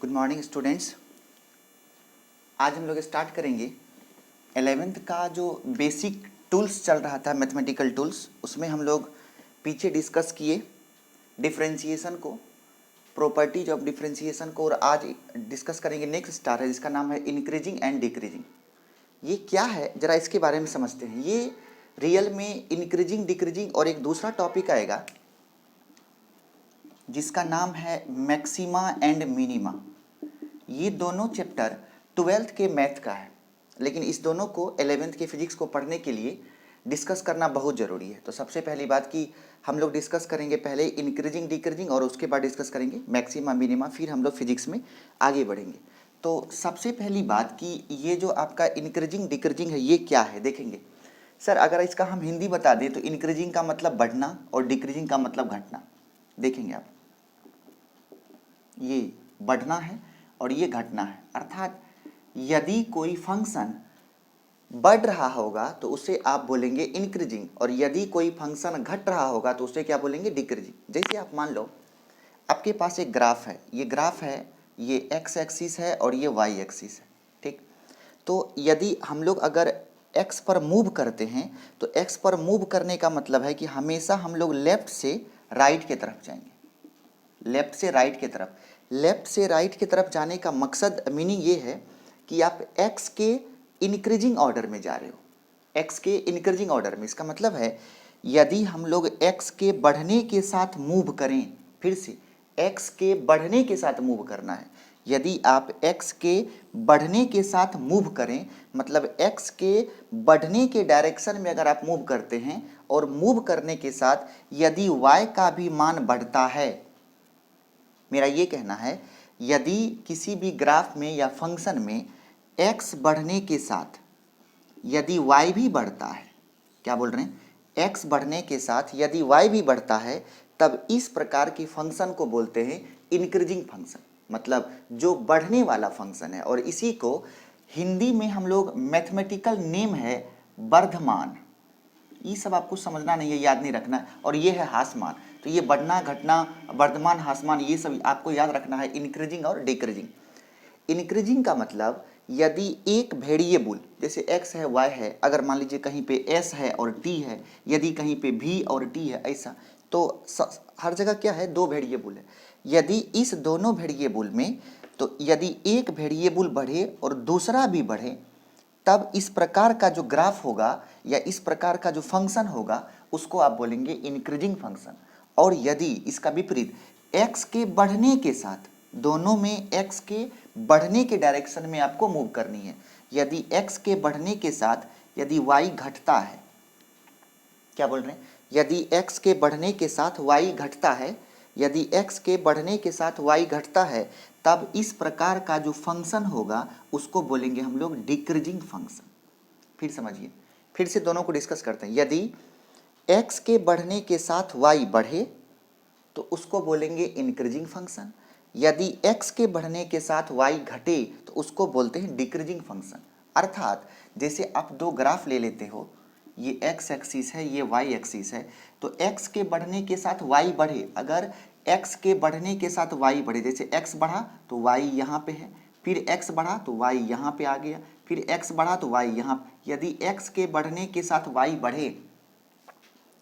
Good morning students. आज हम लोग स्टार्ट करेंगे 11th का जो बेसिक टूल्स चल रहा था, मैथमेटिकल टूल्स, उसमें हम लोग पीछे डिस्कस किए डिफरेंशिएशन को, प्रॉपर्टीज ऑफ डिफरेंशिएशन को, और आज डिस्कस करेंगे नेक्स्ट स्टार है जिसका नाम है इंक्रीजिंग एंड डिक्रीजिंग। ये क्या है जरा इसके बारे में समझते हैं। ये रियल में इंक्रीजिंग डिक्रीजिंग और एक दूसरा टॉपिक आएगा जिसका नाम है मैक्सिमा एंड मिनिमा। ये दोनों चैप्टर 12th के मैथ का है, लेकिन इस दोनों को 11th के फिजिक्स को पढ़ने के लिए डिस्कस करना बहुत ज़रूरी है। तो सबसे पहली बात कि हम लोग डिस्कस करेंगे पहले इंक्रीजिंग डिक्रीजिंग और उसके बाद डिस्कस करेंगे मैक्सिमा मिनिमा, फिर हम लोग फिजिक्स में आगे बढ़ेंगे। तो सबसे पहली बात कि ये जो आपका इंक्रीजिंग डिक्रीजिंग है ये क्या है देखेंगे। सर अगर इसका हम हिंदी बता दें तो इंक्रीजिंग का मतलब बढ़ना और डिक्रीजिंग का मतलब घटना। देखेंगे आप, ये बढ़ना है और ये घटना है, अर्थात यदि कोई फंक्शन बढ़ रहा होगा तो उसे आप बोलेंगे इंक्रीजिंग, और यदि कोई फंक्शन घट रहा होगा तो उसे क्या बोलेंगे डिक्रीजिंग। जैसे आप मान लो आपके पास एक ग्राफ है, ये ग्राफ है, ये एक्स एक्सिस है और ये वाई एक्सिस है, ठीक। तो यदि हम लोग अगर एक्स पर मूव करते हैं तो एक्स पर मूव करने का मतलब है कि हमेशा हम लोग लेफ्ट से राइट की तरफ जाएंगे, लेफ्ट से राइट की तरफ। लेफ्ट से राइट की तरफ जाने का मकसद, मीनिंग ये है कि आप एक्स के इंक्रीजिंग ऑर्डर में जा रहे हो, एक्स के इंक्रीजिंग ऑर्डर में। इसका मतलब है यदि हम लोग एक्स के बढ़ने के साथ मूव करें, फिर से एक्स के बढ़ने के साथ मूव करना है। यदि आप एक्स के बढ़ने के साथ मूव करें, मतलब एक्स के बढ़ने के डायरेक्शन में अगर आप मूव करते हैं और मूव करने के साथ यदि वाई का भी मान बढ़ता है, मेरा ये कहना है यदि किसी भी ग्राफ में या फंक्शन में x बढ़ने के साथ यदि y भी बढ़ता है, क्या बोल रहे हैं, x बढ़ने के साथ यदि y भी बढ़ता है, तब इस प्रकार की फंक्शन को बोलते हैं इंक्रीजिंग फंक्शन, मतलब जो बढ़ने वाला फंक्शन है। और इसी को हिंदी में हम लोग मैथमेटिकल नेम है वर्धमान। ये सब आपको समझना नहीं है, याद नहीं रखना। और ये है हासमान, तो ये बढ़ना घटना वर्धमान हासमान ये सब आपको याद रखना है, इंक्रीजिंग और डिक्रीजिंग। इंक्रीजिंग का मतलब यदि एक वेरिएबल जैसे x है y है, अगर मान लीजिए कहीं पे s है और t है, यदि कहीं पे v और t है, ऐसा तो हर जगह क्या है, दो वेरिएबल है। यदि इस दोनों वेरिएबल में तो यदि एक वेरिएबल बढ़े और दूसरा भी बढ़े, तब इस प्रकार का जो ग्राफ होगा या इस प्रकार का जो फंक्शन होगा उसको आप बोलेंगे इंक्रीजिंग फंक्शन। और यदि इसका विपरीत x के बढ़ने के साथ, दोनों में x के बढ़ने के डायरेक्शन में आपको मूव करनी है, यदि x के बढ़ने के साथ यदि y घटता है, क्या बोल रहे हैं, यदि x के बढ़ने के साथ y घटता है, यदि x के बढ़ने के साथ y घटता है, तब इस प्रकार का जो फंक्शन होगा उसको बोलेंगे हम लोग डिक्रीजिंग फंक्शन। फिर समझिए, फिर से दोनों को डिस्कस करते हैं। यदि x के बढ़ने के साथ y बढ़े तो उसको बोलेंगे इंक्रीजिंग फंक्शन, यदि x के बढ़ने के साथ y घटे तो उसको बोलते हैं डिक्रीजिंग फंक्शन। अर्थात जैसे आप दो ग्राफ ले लेते हो, ये x एक्सिस है, ये y एक्सिस है, तो x के बढ़ने के साथ y बढ़े, अगर x के बढ़ने के साथ y बढ़े, जैसे x बढ़ा तो y यहाँ पे है, फिर x बढ़ा तो y यहाँ पे आ गया, फिर x बढ़ा तो y यहाँ। यदि x के बढ़ने के साथ y बढ़े,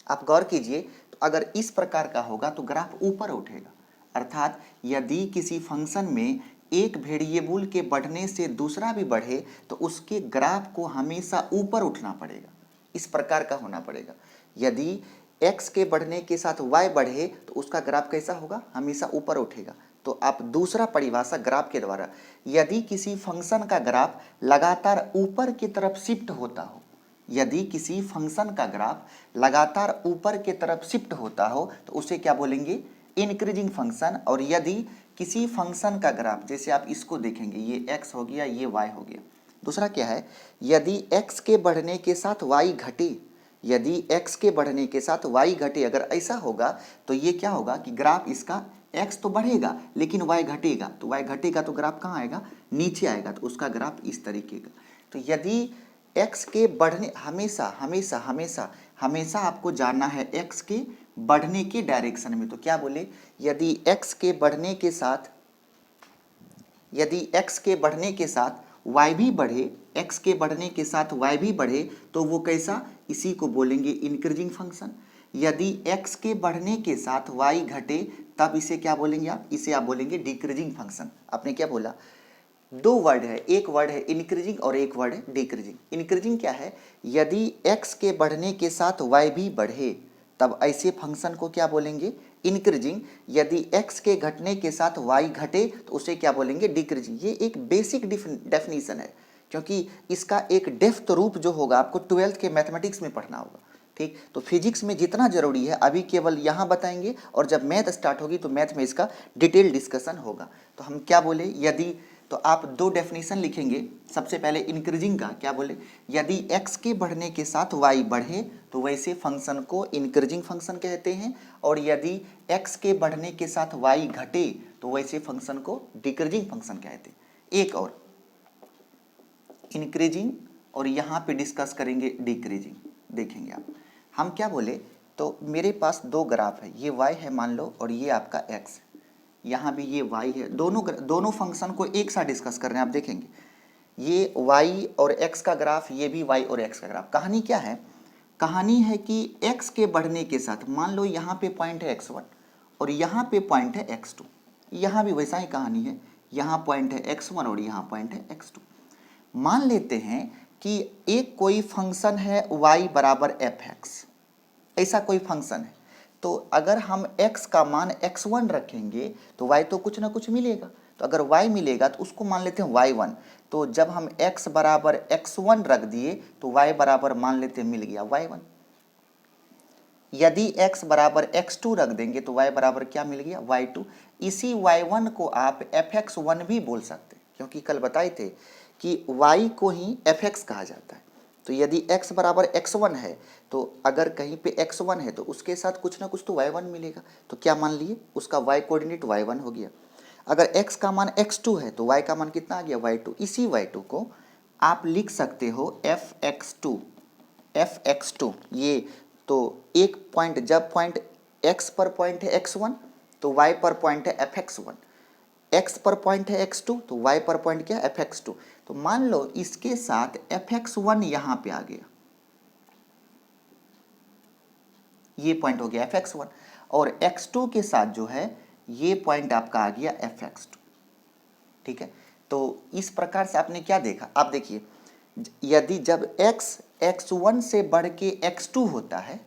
आप गौर कीजिए, तो अगर इस प्रकार का होगा तो ग्राफ ऊपर उठेगा। अर्थात यदि किसी फंक्शन में एक वेरिएबल के बढ़ने से दूसरा भी बढ़े तो उसके ग्राफ को हमेशा ऊपर उठना पड़ेगा, इस प्रकार का होना पड़ेगा। यदि x के बढ़ने के साथ y बढ़े तो उसका ग्राफ कैसा होगा, हमेशा ऊपर उठेगा। तो आप दूसरा परिभाषा ग्राफ के द्वारा, यदि किसी फंक्शन का ग्राफ लगातार ऊपर की तरफ शिफ्ट होता हो, यदि किसी फंक्शन का ग्राफ लगातार ऊपर की तरफ शिफ्ट होता हो तो उसे क्या बोलेंगे, इंक्रीजिंग फंक्शन। और यदि किसी फंक्शन का ग्राफ, जैसे आप इसको देखेंगे, ये x हो गया, ये y हो गया। दूसरा क्या है, यदि x के बढ़ने के साथ y घटे, यदि x के बढ़ने के साथ y घटे, अगर ऐसा होगा तो ये क्या होगा कि ग्राफ इसका x तो बढ़ेगा लेकिन y घटेगा, तो y घटेगा तो ग्राफ कहाँ आएगा, नीचे आएगा, तो उसका ग्राफ इस तरीके का। तो यदि x के बढ़ने, हमेशा हमेशा हमेशा हमेशा आपको जानना है x के बढ़ने के डायरेक्शन में, तो क्या बोले, यदि x के बढ़ने के साथ यदि x के बढ़ने के साथ y भी बढ़े, x के बढ़ने के साथ y भी बढ़े तो वो कैसा, इसी को बोलेंगे इंक्रीजिंग फंक्शन। यदि x के बढ़ने के साथ y घटे तब इसे क्या बोलेंगे आप, इसे आप बोलेंगे डिक्रीजिंग फंक्शन। आपने क्या बोला, दो वर्ड है, एक वर्ड है इंक्रीजिंग और एक वर्ड है डिक्रीजिंग। इंक्रीजिंग क्या है, यदि x के बढ़ने के साथ y भी बढ़े तब ऐसे फंक्शन को क्या बोलेंगे, इंक्रीजिंग। यदि x के घटने के साथ y घटे तो उसे क्या बोलेंगे, डिक्रीजिंग। ये एक बेसिक डेफिनेशन है, क्योंकि इसका एक डेप्थ रूप जो होगा आपको 12th के मैथमेटिक्स में पढ़ना होगा। ठीक, तो फिजिक्स में जितना जरूरी है अभी केवल यहाँ बताएंगे, और जब मैथ स्टार्ट होगी तो मैथ में इसका डिटेल डिस्कशन होगा। तो हम क्या बोले, यदि, तो आप दो डेफिनेशन लिखेंगे। सबसे पहले इंक्रीजिंग का क्या बोले, यदि x के बढ़ने के साथ y बढ़े तो वैसे फंक्शन को इंक्रीजिंग फंक्शन कहते हैं, और यदि x के बढ़ने के साथ y घटे तो वैसे फंक्शन को डिक्रीजिंग फंक्शन कहते हैं। एक और इंक्रीजिंग, और यहाँ पे डिस्कस करेंगे डिक्रीजिंग। देखेंगे आप, हम क्या बोले, तो मेरे पास दो ग्राफ है, ये y है मान लो और ये आपका x, यहाँ भी ये y है। दोनों फंक्शन को एक साथ डिस्कस कर रहे हैं। आप देखेंगे ये y और x का ग्राफ, ये भी y और x का ग्राफ। कहानी क्या है, कहानी है कि x के बढ़ने के साथ, मान लो यहाँ पे पॉइंट है x1 और यहाँ पे पॉइंट है x2, यहाँ भी वैसा ही कहानी है, यहाँ पॉइंट है x1 और यहाँ पॉइंट है x2। मान लेते हैं कि एक कोई फंक्शन है y बराबर fx, ऐसा कोई फंक्शन है। तो अगर हम x का मान x1 रखेंगे तो y तो कुछ ना कुछ मिलेगा, तो अगर y मिलेगा तो उसको मान लेते हैं y1। तो जब हम x बराबर x1 रख दिए तो y बराबर मान लेते हैं मिल गया y1। यदि x बराबर x2 रख देंगे तो y बराबर क्या मिल गया, y2। इसी y1 को आप fx1 भी बोल सकते हैं, क्योंकि कल बताए थे कि y को ही fx कहा जाता है। तो यदि x बराबर x1 है तो अगर कहीं पे x1 है तो उसके साथ कुछ ना कुछ तो y1 मिलेगा, तो क्या मान लिए, उसका y कोऑर्डिनेट y1 हो गया। अगर x का मान x2 है तो y का मान कितना आ गया, y2। इसी y2 को आप लिख सकते हो fx2। ये तो एक पॉइंट, जब पॉइंट x पर पॉइंट है x1 तो y पर पॉइंट है fx1, x पर पॉइंट है x2 तो y पर पॉइंट क्या है fx2। तो मान लो इसके साथ fx1 यहां पे आ गया, ये पॉइंट हो गया fx1, और x2 के साथ जो है ये पॉइंट आपका आ गया fx2। ठीक है, तो इस प्रकार से आपने क्या देखा, आप देखिए यदि जब x x1 से बढ़ के x2 होता है,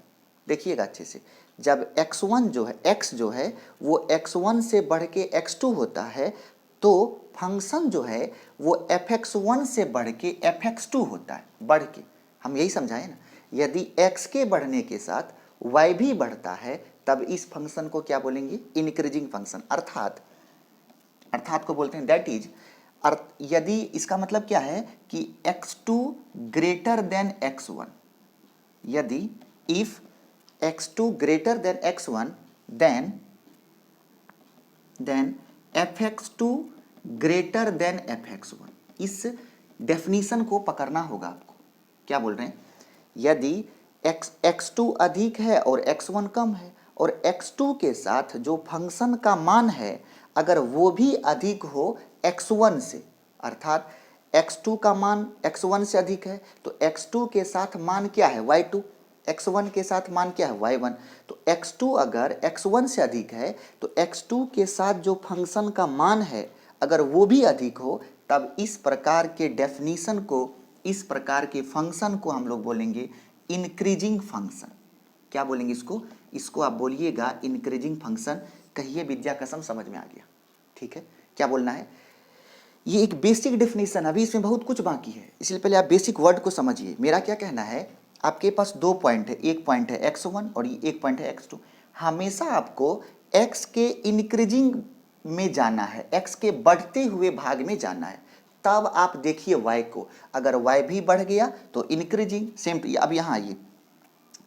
देखिएगा अच्छे से, जब x1 जो है, x जो है वो x1 से बढ़ के x2 होता है तो फंक्शन जो है वो fx1 से बढ़ के fx2 होता है, बढ़ के। हम यही समझाए ना, यदि x के बढ़ने के साथ y भी बढ़ता है तब इस फंक्शन को क्या बोलेंगे, इंक्रीजिंग फंक्शन। अर्थात को बोलते हैं दैट इज, यदि इसका मतलब क्या है कि x2 ग्रेटर देन x1, यदि if x2 greater than x1 then fx2 greater than fx1। इस डेफिनेशन को पकड़ना होगा आपको। क्या बोल रहे हैं, यदि x2 अधिक है और x1 कम है, और x2 के साथ जो फंक्शन का मान है अगर वो भी अधिक हो x1 से, अर्थात x2 का मान x1 से अधिक है तो x2 के साथ मान क्या है y2, x1 के साथ मान क्या है y1। तो x2 अगर x1 से अधिक है तो x2 के साथ जो फंक्शन का मान है अगर वो भी अधिक हो तब इस प्रकार के डेफिनेशन को, इस प्रकार के फंक्शन को हम लोग बोलेंगे इंक्रीजिंग फंक्शन। क्या बोलेंगे इसको, इसको आप बोलिएगा इंक्रीजिंग फंक्शन। कहिए विद्या कसम समझ में आ गया। ठीक है, क्या बोलना है, ये एक बेसिक डेफिनेशन, अभी इसमें बहुत कुछ बाकी है, इसलिए पहले आप बेसिक वर्ड को समझिए। मेरा क्या कहना है, आपके पास दो पॉइंट है, एक पॉइंट है x1 और एक पॉइंट है x2। हमेशा आपको x के इंक्रीजिंग में जाना है, x के बढ़ते हुए भाग में जाना है, तब आप देखिए y को, अगर y भी बढ़ गया तो इंक्रीजिंग। सेम अब यहाँ आइए,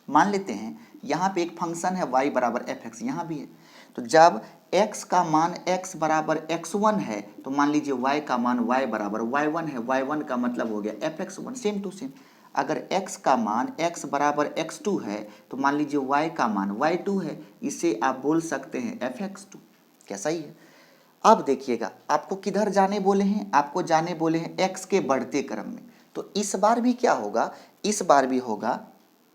मान लेते हैं यहाँ पे एक फंक्शन है y बराबर fx, यहाँ भी है। तो जब x का मान x बराबर x1 है तो मान लीजिए y का मान y बराबर y1 है, y1 का मतलब हो गया fx1। सेम टू सेम, अगर x का मान x बराबर x2 है तो मान लीजिए y का मान y2 है, इसे आप बोल सकते हैं fx2। कैसा ही है। अब देखिएगा, आपको किधर जाने बोले हैं, आपको जाने बोले हैं x के बढ़ते क्रम में। तो इस बार भी क्या होगा, इस बार भी होगा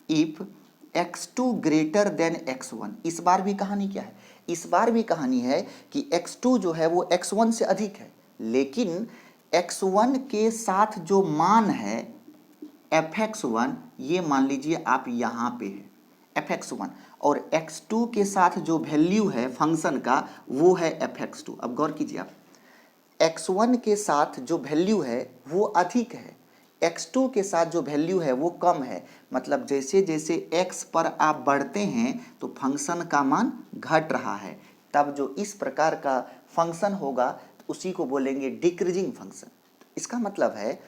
if x2 greater than x1। इस बार भी कहानी क्या है, इस बार भी कहानी है कि x2 जो है वो x1 से अधिक है, लेकिन x1 के साथ जो मान है fx1, ये मान लीजिए आप यहाँ पे है fx1, और x2 के साथ जो वैल्यू है फंक्शन का वो है fx2। अब गौर कीजिए आप, x1 के साथ जो वैल्यू है वो अधिक है, x2 के साथ जो वैल्यू है वो कम है। मतलब जैसे जैसे x पर आप बढ़ते हैं तो फंक्शन का मान घट रहा है, तब जो इस प्रकार का फंक्शन होगा तो उसी को बोलेंगे डिक्रीजिंग फंक्शन। इसका मतलब है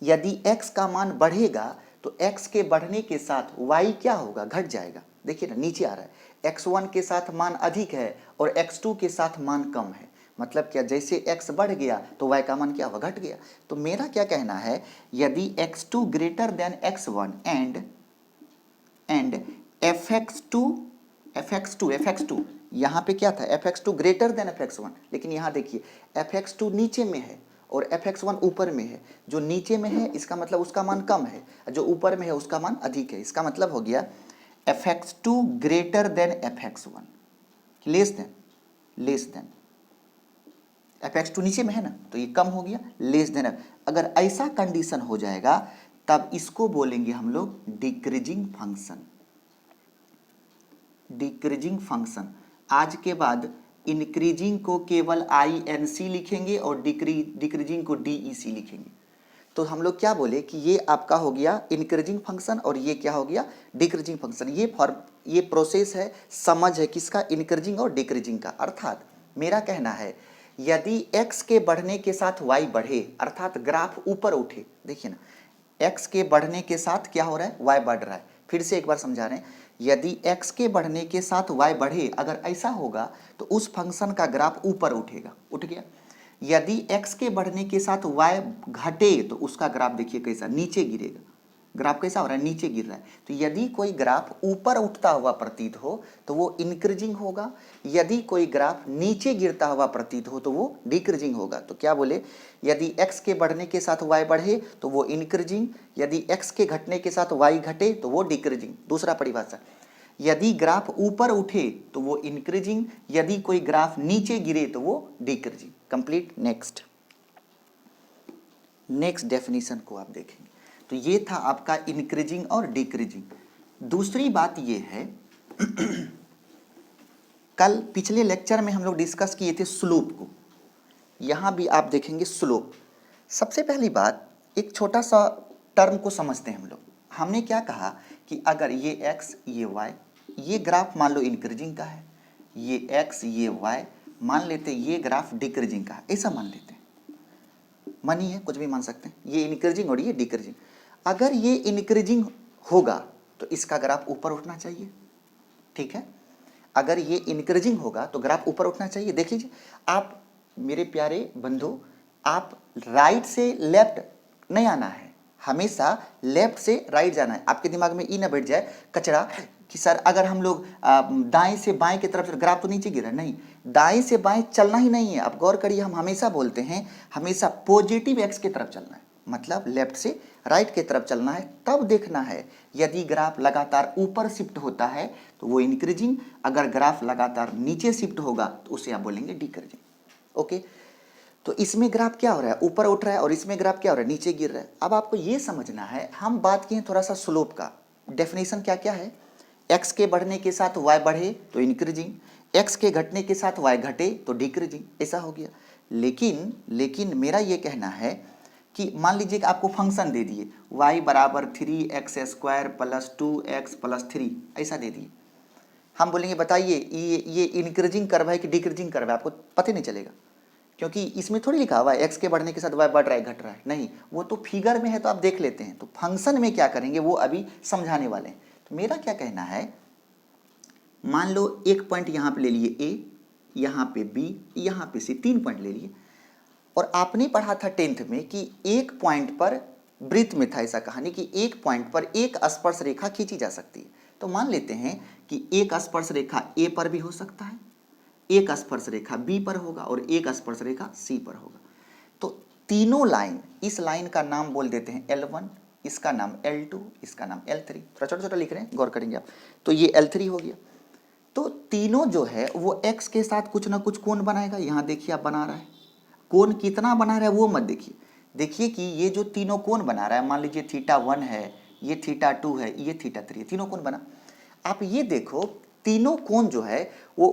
यदि x का मान बढ़ेगा तो x के बढ़ने के साथ y क्या होगा, घट जाएगा। देखिए ना, नीचे आ रहा है, x1 के साथ मान अधिक है और x2 के साथ मान कम है। मतलब क्या, जैसे x बढ़ गया तो y का मान क्या हुआ, घट गया। तो मेरा क्या कहना है, यदि x2 greater than x1 and fx2 यहाँ पे क्या था, fx2 ग्रेटर देन fx1, लेकिन यहाँ देखिए fx2 नीचे में है और fx1 ऊपर में है। जो नीचे में है इसका मतलब उसका मान कम है, जो ऊपर में है उसका मान अधिक है। इसका मतलब हो गया fx2 greater than fx1, less than fx2 नीचे में है ना, तो ये कम हो गया, लेस देन। अगर ऐसा कंडीशन हो जाएगा तब इसको बोलेंगे हम लोग डिक्रीजिंग फंक्शन। Decreasing function. आज के बाद इंक्रीजिंग को केवल INC लिखेंगे और डिक्रीजिंग को DEC लिखेंगे। तो हम लोग क्या बोले कि ये आपका हो गया इंक्रीजिंग फंक्शन और ये क्या हो गया, डिक्रीजिंग फंक्शन। ये प्रोसेस है, समझ है किसका, इंक्रीजिंग और डिक्रीजिंग का। अर्थात मेरा कहना है यदि x के बढ़ने के साथ y बढ़े, अर्थात ग्राफ ऊपर उठे। देखिए ना, x के बढ़ने के साथ क्या हो रहा है, y बढ़ रहा है। फिर से एक बार समझा रहे हैं, यदि x के बढ़ने के साथ y बढ़े, अगर ऐसा होगा तो उस फंक्शन का ग्राफ ऊपर उठेगा, उठ गया। यदि x के बढ़ने के साथ y घटे तो उसका ग्राफ देखिए कैसा, नीचे गिरेगा। ग्राफ कैसा हो रहा है, नीचे गिर रहा है। तो यदि कोई ग्राफ ऊपर उठता हुआ प्रतीत हो तो वो इंक्रीजिंग होगा, यदि कोई ग्राफ नीचे गिरता हुआ प्रतीत हो तो वो डिक्रीजिंग होगा। तो क्या बोले, यदि x के बढ़ने के साथ y बढ़े तो वो इंक्रीजिंग, यदि x के घटने के साथ y घटे तो वो डिक्रीजिंग। दूसरा परिभाषा, यदि ग्राफ ऊपर उठे तो वो इंक्रीजिंग, यदि कोई ग्राफ नीचे गिरे तो वो डिक्रीजिंग। कंप्लीट। नेक्स्ट डेफिनेशन को आप देखेंगे। तो ये था आपका इंक्रीजिंग और डिक्रीजिंग। दूसरी बात ये है कल पिछले लेक्चर में हम लोग डिस्कस किए थे स्लोप को, यहाँ भी आप देखेंगे स्लोप। सबसे पहली बात, एक छोटा सा टर्म को समझते हैं हम लोग। हमने क्या कहा कि अगर ये x ये y, ये ग्राफ मान लो इंक्रीजिंग का है, ये x ये y मान लेते ये ग्राफ डिक्रीजिंग का है, ऐसा मान लेते हैं। मानिए, कुछ भी मान सकते हैं, ये इंक्रीजिंग और ये डिक्रीजिंग। अगर ये इंक्रीजिंग होगा तो इसका ग्राफ ऊपर उठना चाहिए, ठीक है। अगर ये इंक्रीजिंग होगा तो ग्राफ ऊपर उठना चाहिए। देख लीजिए आप मेरे प्यारे बंधु, आप राइट से लेफ्ट नहीं आना है, हमेशा लेफ्ट से राइट जाना है। आपके दिमाग में ये ना बैठ जाए कचरा कि सर अगर हम लोग दाएं से बाएं की तरफ, ग्राफ तो नीचे गिरा, नहीं, दाएं से बाएं चलना ही नहीं है। आप गौर करिए, हम हमेशा बोलते हैं हमेशा पॉजिटिव एक्स की तरफ चलना है, मतलब लेफ्ट से राइट की तरफ चलना है। तब देखना है यदि ग्राफ लगातार ऊपर शिफ्ट होता है तो वो इंक्रीजिंग, अगर ग्राफ लगातार नीचे शिफ्ट होगा तो उसे आप बोलेंगे डिक्रीजिंग। ओके, तो इसमें ग्राफ क्या हो रहा है, ऊपर उठ रहा है, और इसमें ग्राफ क्या हो रहा है, नीचे गिर रहा है। अब आपको ये समझना है, हम बात किए थोड़ा सा स्लोप का। डेफिनेशन क्या क्या है, x के बढ़ने के साथ y बढ़े तो इंक्रीजिंग, x के घटने के साथ y घटे तो डिक्रीजिंग, ऐसा हो गया। लेकिन मेरा ये कहना है कि मान लीजिए कि आपको फंक्शन दे दिए y बराबर 3x² + 2x + 3, ऐसा दे दिए। हम बोलेंगे बताइए ये इंक्रीजिंग कर्व है कि डिक्रीजिंग कर्व है, आपको पता नहीं चलेगा, क्योंकि इसमें थोड़ी लिखा हुआ है x के बढ़ने के साथ y बढ़ रहा है घट रहा है, नहीं, वो तो फिगर में है तो आप देख लेते हैं। तो फंक्शन में क्या करेंगे वो अभी समझाने वाले हैं। तो मेरा क्या कहना है, मान लो एक पॉइंट यहाँ पे ले लिए a, यहाँ पे b, यहाँ पे c, 3 पॉइंट ले लिए। और आपने पढ़ा था 10th में कि एक पॉइंट पर वृत्त में था ऐसा कहानी कि एक पॉइंट पर एक स्पर्श रेखा खींची जा सकती है। तो मान लेते हैं कि एक स्पर्श रेखा a पर भी हो सकता है, एक स्पर्श रेखा बी पर होगा और एक स्पर्श रेखा सी पर होगा। तो तीनों लाइन, इस लाइन का नाम बोल देते हैं L1, इसका नाम L2, इसका नाम L3। थोड़ा छोटा छोटा लिख रहे हैं, गौर करेंगे आप। तो ये L3 हो गया। तो तीनों जो है वो x के साथ कुछ ना कुछ कोण बनाएगा। यहाँ देखिए आप बना रहा है, कोण कितना बना रहा है वो मत देखिए, देखिए कि ये जो तीनों कोण बना रहा है, मान लीजिए θ1 है, ये θ2 है, ये θ3 है, तीनों कोण बना। आप ये देखो तीनों कोण जो है वो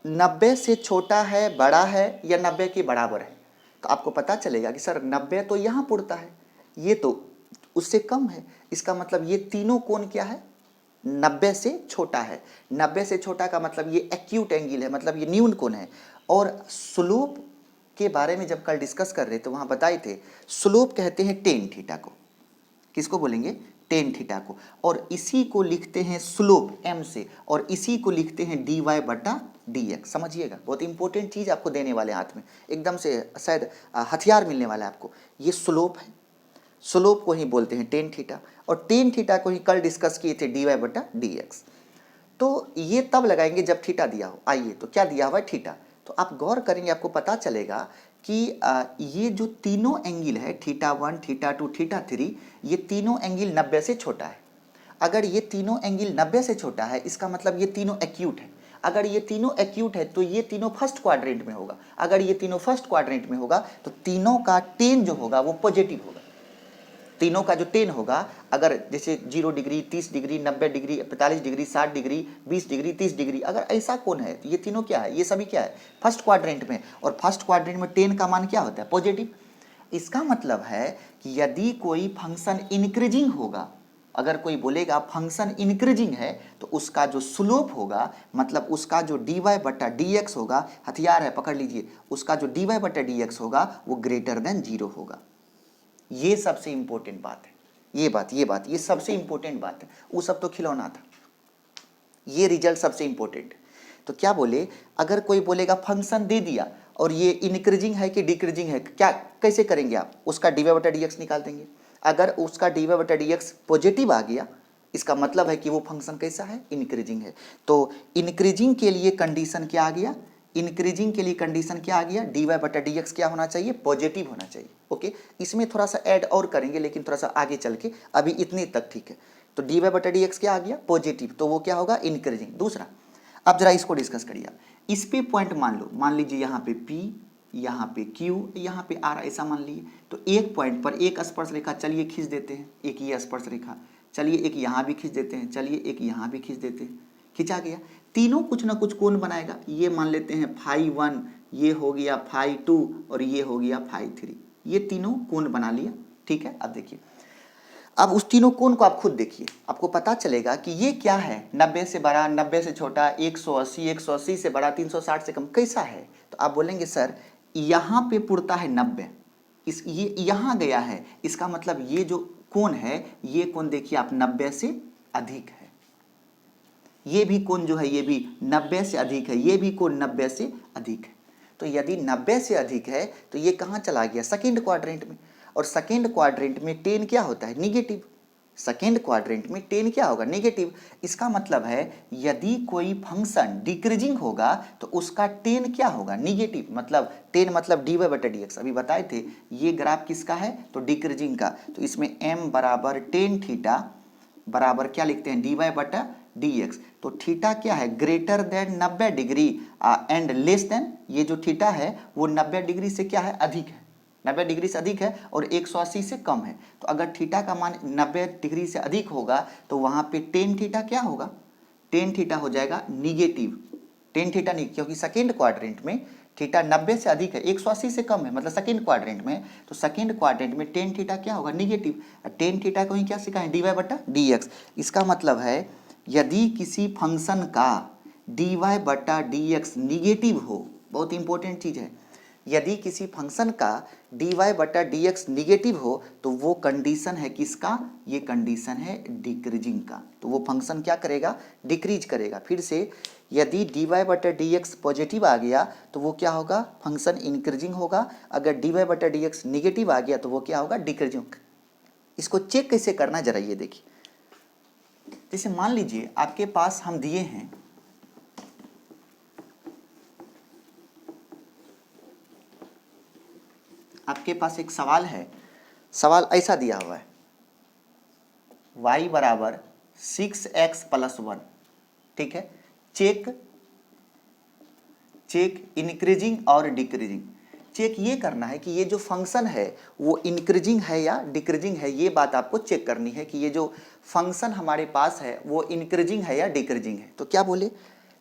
90 से छोटा है, बड़ा है, या 90 के बराबर है। तो आपको पता चलेगा कि सर 90 तो यहाँ पुड़ता है, ये तो उससे कम है। इसका मतलब ये तीनों कोण क्या है, 90 से छोटा है। 90 से छोटा का मतलब ये एक्यूट एंगल है, मतलब ये न्यून कोण है। और स्लोप के बारे में जब कल डिस्कस कर रहे थे वहां बताए थे, स्लोप कहते हैं टेन थीटा को। किसको बोलेंगे, टेन थीटा को। और इसी को लिखते हैं स्लोप m से, और इसी को लिखते हैं dy/dx। समझिएगा, बहुत इंपॉर्टेंट चीज आपको देने वाले हाथ में, एकदम से शायद हथियार मिलने वाला है आपको। ये स्लोप है, स्लोप को ही बोलते हैं टेन थीटा, और टेन थीटा को ही कल डिस्कस किए थे dy/dx। तो ये तब लगाएंगे जब थीटा दिया हो। आइए, तो क्या दिया हुआ है, थीटा। तो आप गौर करेंगे, आपको पता चलेगा कि ये जो तीनों एंगल है θ1, θ2, θ3, ये तीनों एंगल 90 से छोटा है। अगर ये तीनों एंगल 90 से छोटा है, इसका मतलब ये तीनों एक्यूट है। अगर ये तीनों एक्यूट है तो ये तीनों फर्स्ट क्वाड्रेंट में होगा। अगर ये तीनों फर्स्ट क्वाड्रेंट में होगा तो तीनों का टेन जो होगा वो पॉजिटिव होगा। तीनों का जो टेन होगा, अगर जैसे 0 degree, 30 degree, 90 degree, 45 degree, 60 degree, 20 degree, 30 degree, अगर ऐसा कोण है तो ये तीनों क्या है, ये सभी क्या है, फर्स्ट क्वाड्रेंट में। और फर्स्ट क्वाड्रेंट में टेन का मान क्या होता है, पॉजिटिव। इसका मतलब है कि यदि कोई फंक्शन इंक्रीजिंग होगा, अगर कोई बोलेगा फंक्शन इंक्रीजिंग है, तो उसका जो स्लोप होगा, मतलब उसका जो dy/dx होगा, हथियार है पकड़ लीजिए, उसका जो dy/dx होगा वो ग्रेटर देन 0 होगा। ये सबसे इंपॉर्टेंट बात है। ये सबसे इंपॉर्टेंट बात है। वो सब तो खिलौना था, ये रिजल्ट सबसे इंपॉर्टेंट। तो क्या बोले, अगर कोई बोलेगा फंक्शन दे दिया और ये इंक्रीजिंग है कि डिक्रीजिंग है, क्या कैसे करेंगे आप, उसका dy/dx निकाल देंगे। अगर उसका dy/dx पॉजिटिव आ गया, इसका मतलब है कि वो फंक्शन कैसा है, इंक्रीजिंग है। तो इंक्रीजिंग के लिए कंडीशन क्या आ गया, इंक्रीजिंग के लिए कंडीशन क्या आ गया, dy/dx क्या होना चाहिए, पॉजिटिव होना चाहिए। ओके, इसमें थोड़ा सा ऐड और करेंगे लेकिन थोड़ा सा आगे चल के, अभी इतने तक ठीक है। तो dy/dx क्या आ गया, पॉजिटिव, तो वो क्या होगा, इंक्रीजिंग। दूसरा, अब जरा इसको डिस्कस करिए। इस पे पॉइंट मान लो, मान लीजिए यहाँ पे P, यहाँ पे Q, यहाँ पे R, ऐसा मान लिए। तो एक पॉइंट पर एक स्पर्श रेखा चलिए खींच देते हैं, एक ये स्पर्श रेखा, चलिए एक यहाँ भी खींच देते हैं, चलिए एक यहाँ भी खींच देते हैं। खिंचा गया, तीनों कुछ ना कुछ कोण बनाएगा। ये मान लेते हैं φ1, ये हो गया φ2, और ये हो गया φ3। ये तीनों कोण बना लिया, ठीक है। अब देखिए, अब उस तीनों कोण को आप खुद देखिए, आपको पता चलेगा कि ये क्या है, 90 से बड़ा, 90 से छोटा, 180, 180 से बड़ा, 360 से कम, कैसा है। तो आप बोलेंगे सर यहाँ पे पुरता है 90, इस ये यहाँ गया है, इसका मतलब ये जो कोण है, ये कोण देखिए आप 90 से अधिक है। ये भी कोण जो है ये भी 90 से अधिक है, ये भी कोण 90 से अधिक है। तो यदि 90 से अधिक है तो ये कहाँ चला गया, सेकेंड क्वाड्रेंट में। और सेकेंड क्वाड्रेंट में टेन क्या होता है, निगेटिव। सेकेंड क्वाड्रेंट में टेन क्या होगा, नेगेटिव। इसका मतलब है यदि कोई फंक्शन डिक्रीजिंग होगा तो उसका टेन क्या होगा, निगेटिव। मतलब टेन मतलब dy/dx, अभी बताए थे। ये ग्राफ किसका है, तो डिक्रीजिंग का। तो इसमें m बराबर टेन थीटा बराबर क्या लिखते हैं, dy/dx। तो थीटा क्या है, greater than 90 degree and less than, ये जो थीटा है वो 90 डिग्री से क्या है, अधिक है। 90 डिग्री से अधिक है और 180 से कम है। तो अगर थीटा का मान 90 डिग्री से अधिक होगा तो वहां पे टेन थीटा क्या होगा, टेन थीटा हो जाएगा निगेटिव। टेन थीटा नहीं, क्योंकि सेकेंड क्वाड्रेंट में थीटा 90 से अधिक है, 180 से कम है, मतलब सेकेंड क्वाड्रेंट में। तो सेकेंड क्वाड्रेंट में टेन थीटा क्या होगा, निगेटिव। टेन थीटा को ही क्या सिखाएं, dy/dx। इसका मतलब है यदि किसी फंक्शन का dy/dx निगेटिव हो, बहुत इंपॉर्टेंट चीज है, यदि किसी फंक्शन का dy/dx निगेटिव हो तो वो कंडीशन है किसका, ये कंडीशन है डिक्रीजिंग का। तो वो फंक्शन क्या करेगा, डिक्रीज करेगा। फिर से, यदि dy/dx पॉजिटिव आ गया तो वो क्या होगा, फंक्शन इंक्रीजिंग होगा। अगर dy/dx निगेटिव आ गया तो वो क्या होगा, डिक्रीजिंग। इसको चेक कैसे करना, जरा ये देखिए। जैसे मान लीजिए आपके पास हम दिए हैं आपके पास एक सवाल है, सवाल ऐसा दिया हुआ है y बराबर 6x प्लस 1, ठीक है। चेक इंक्रीजिंग और डिक्रीजिंग। चेक ये करना है कि ये जो फंक्शन है वो इंक्रीजिंग है या डिक्रीजिंग है, ये बात आपको चेक करनी है कि ये जो फंक्शन हमारे पास है वो इंक्रीजिंग है या डिक्रीजिंग है। तो क्या बोले,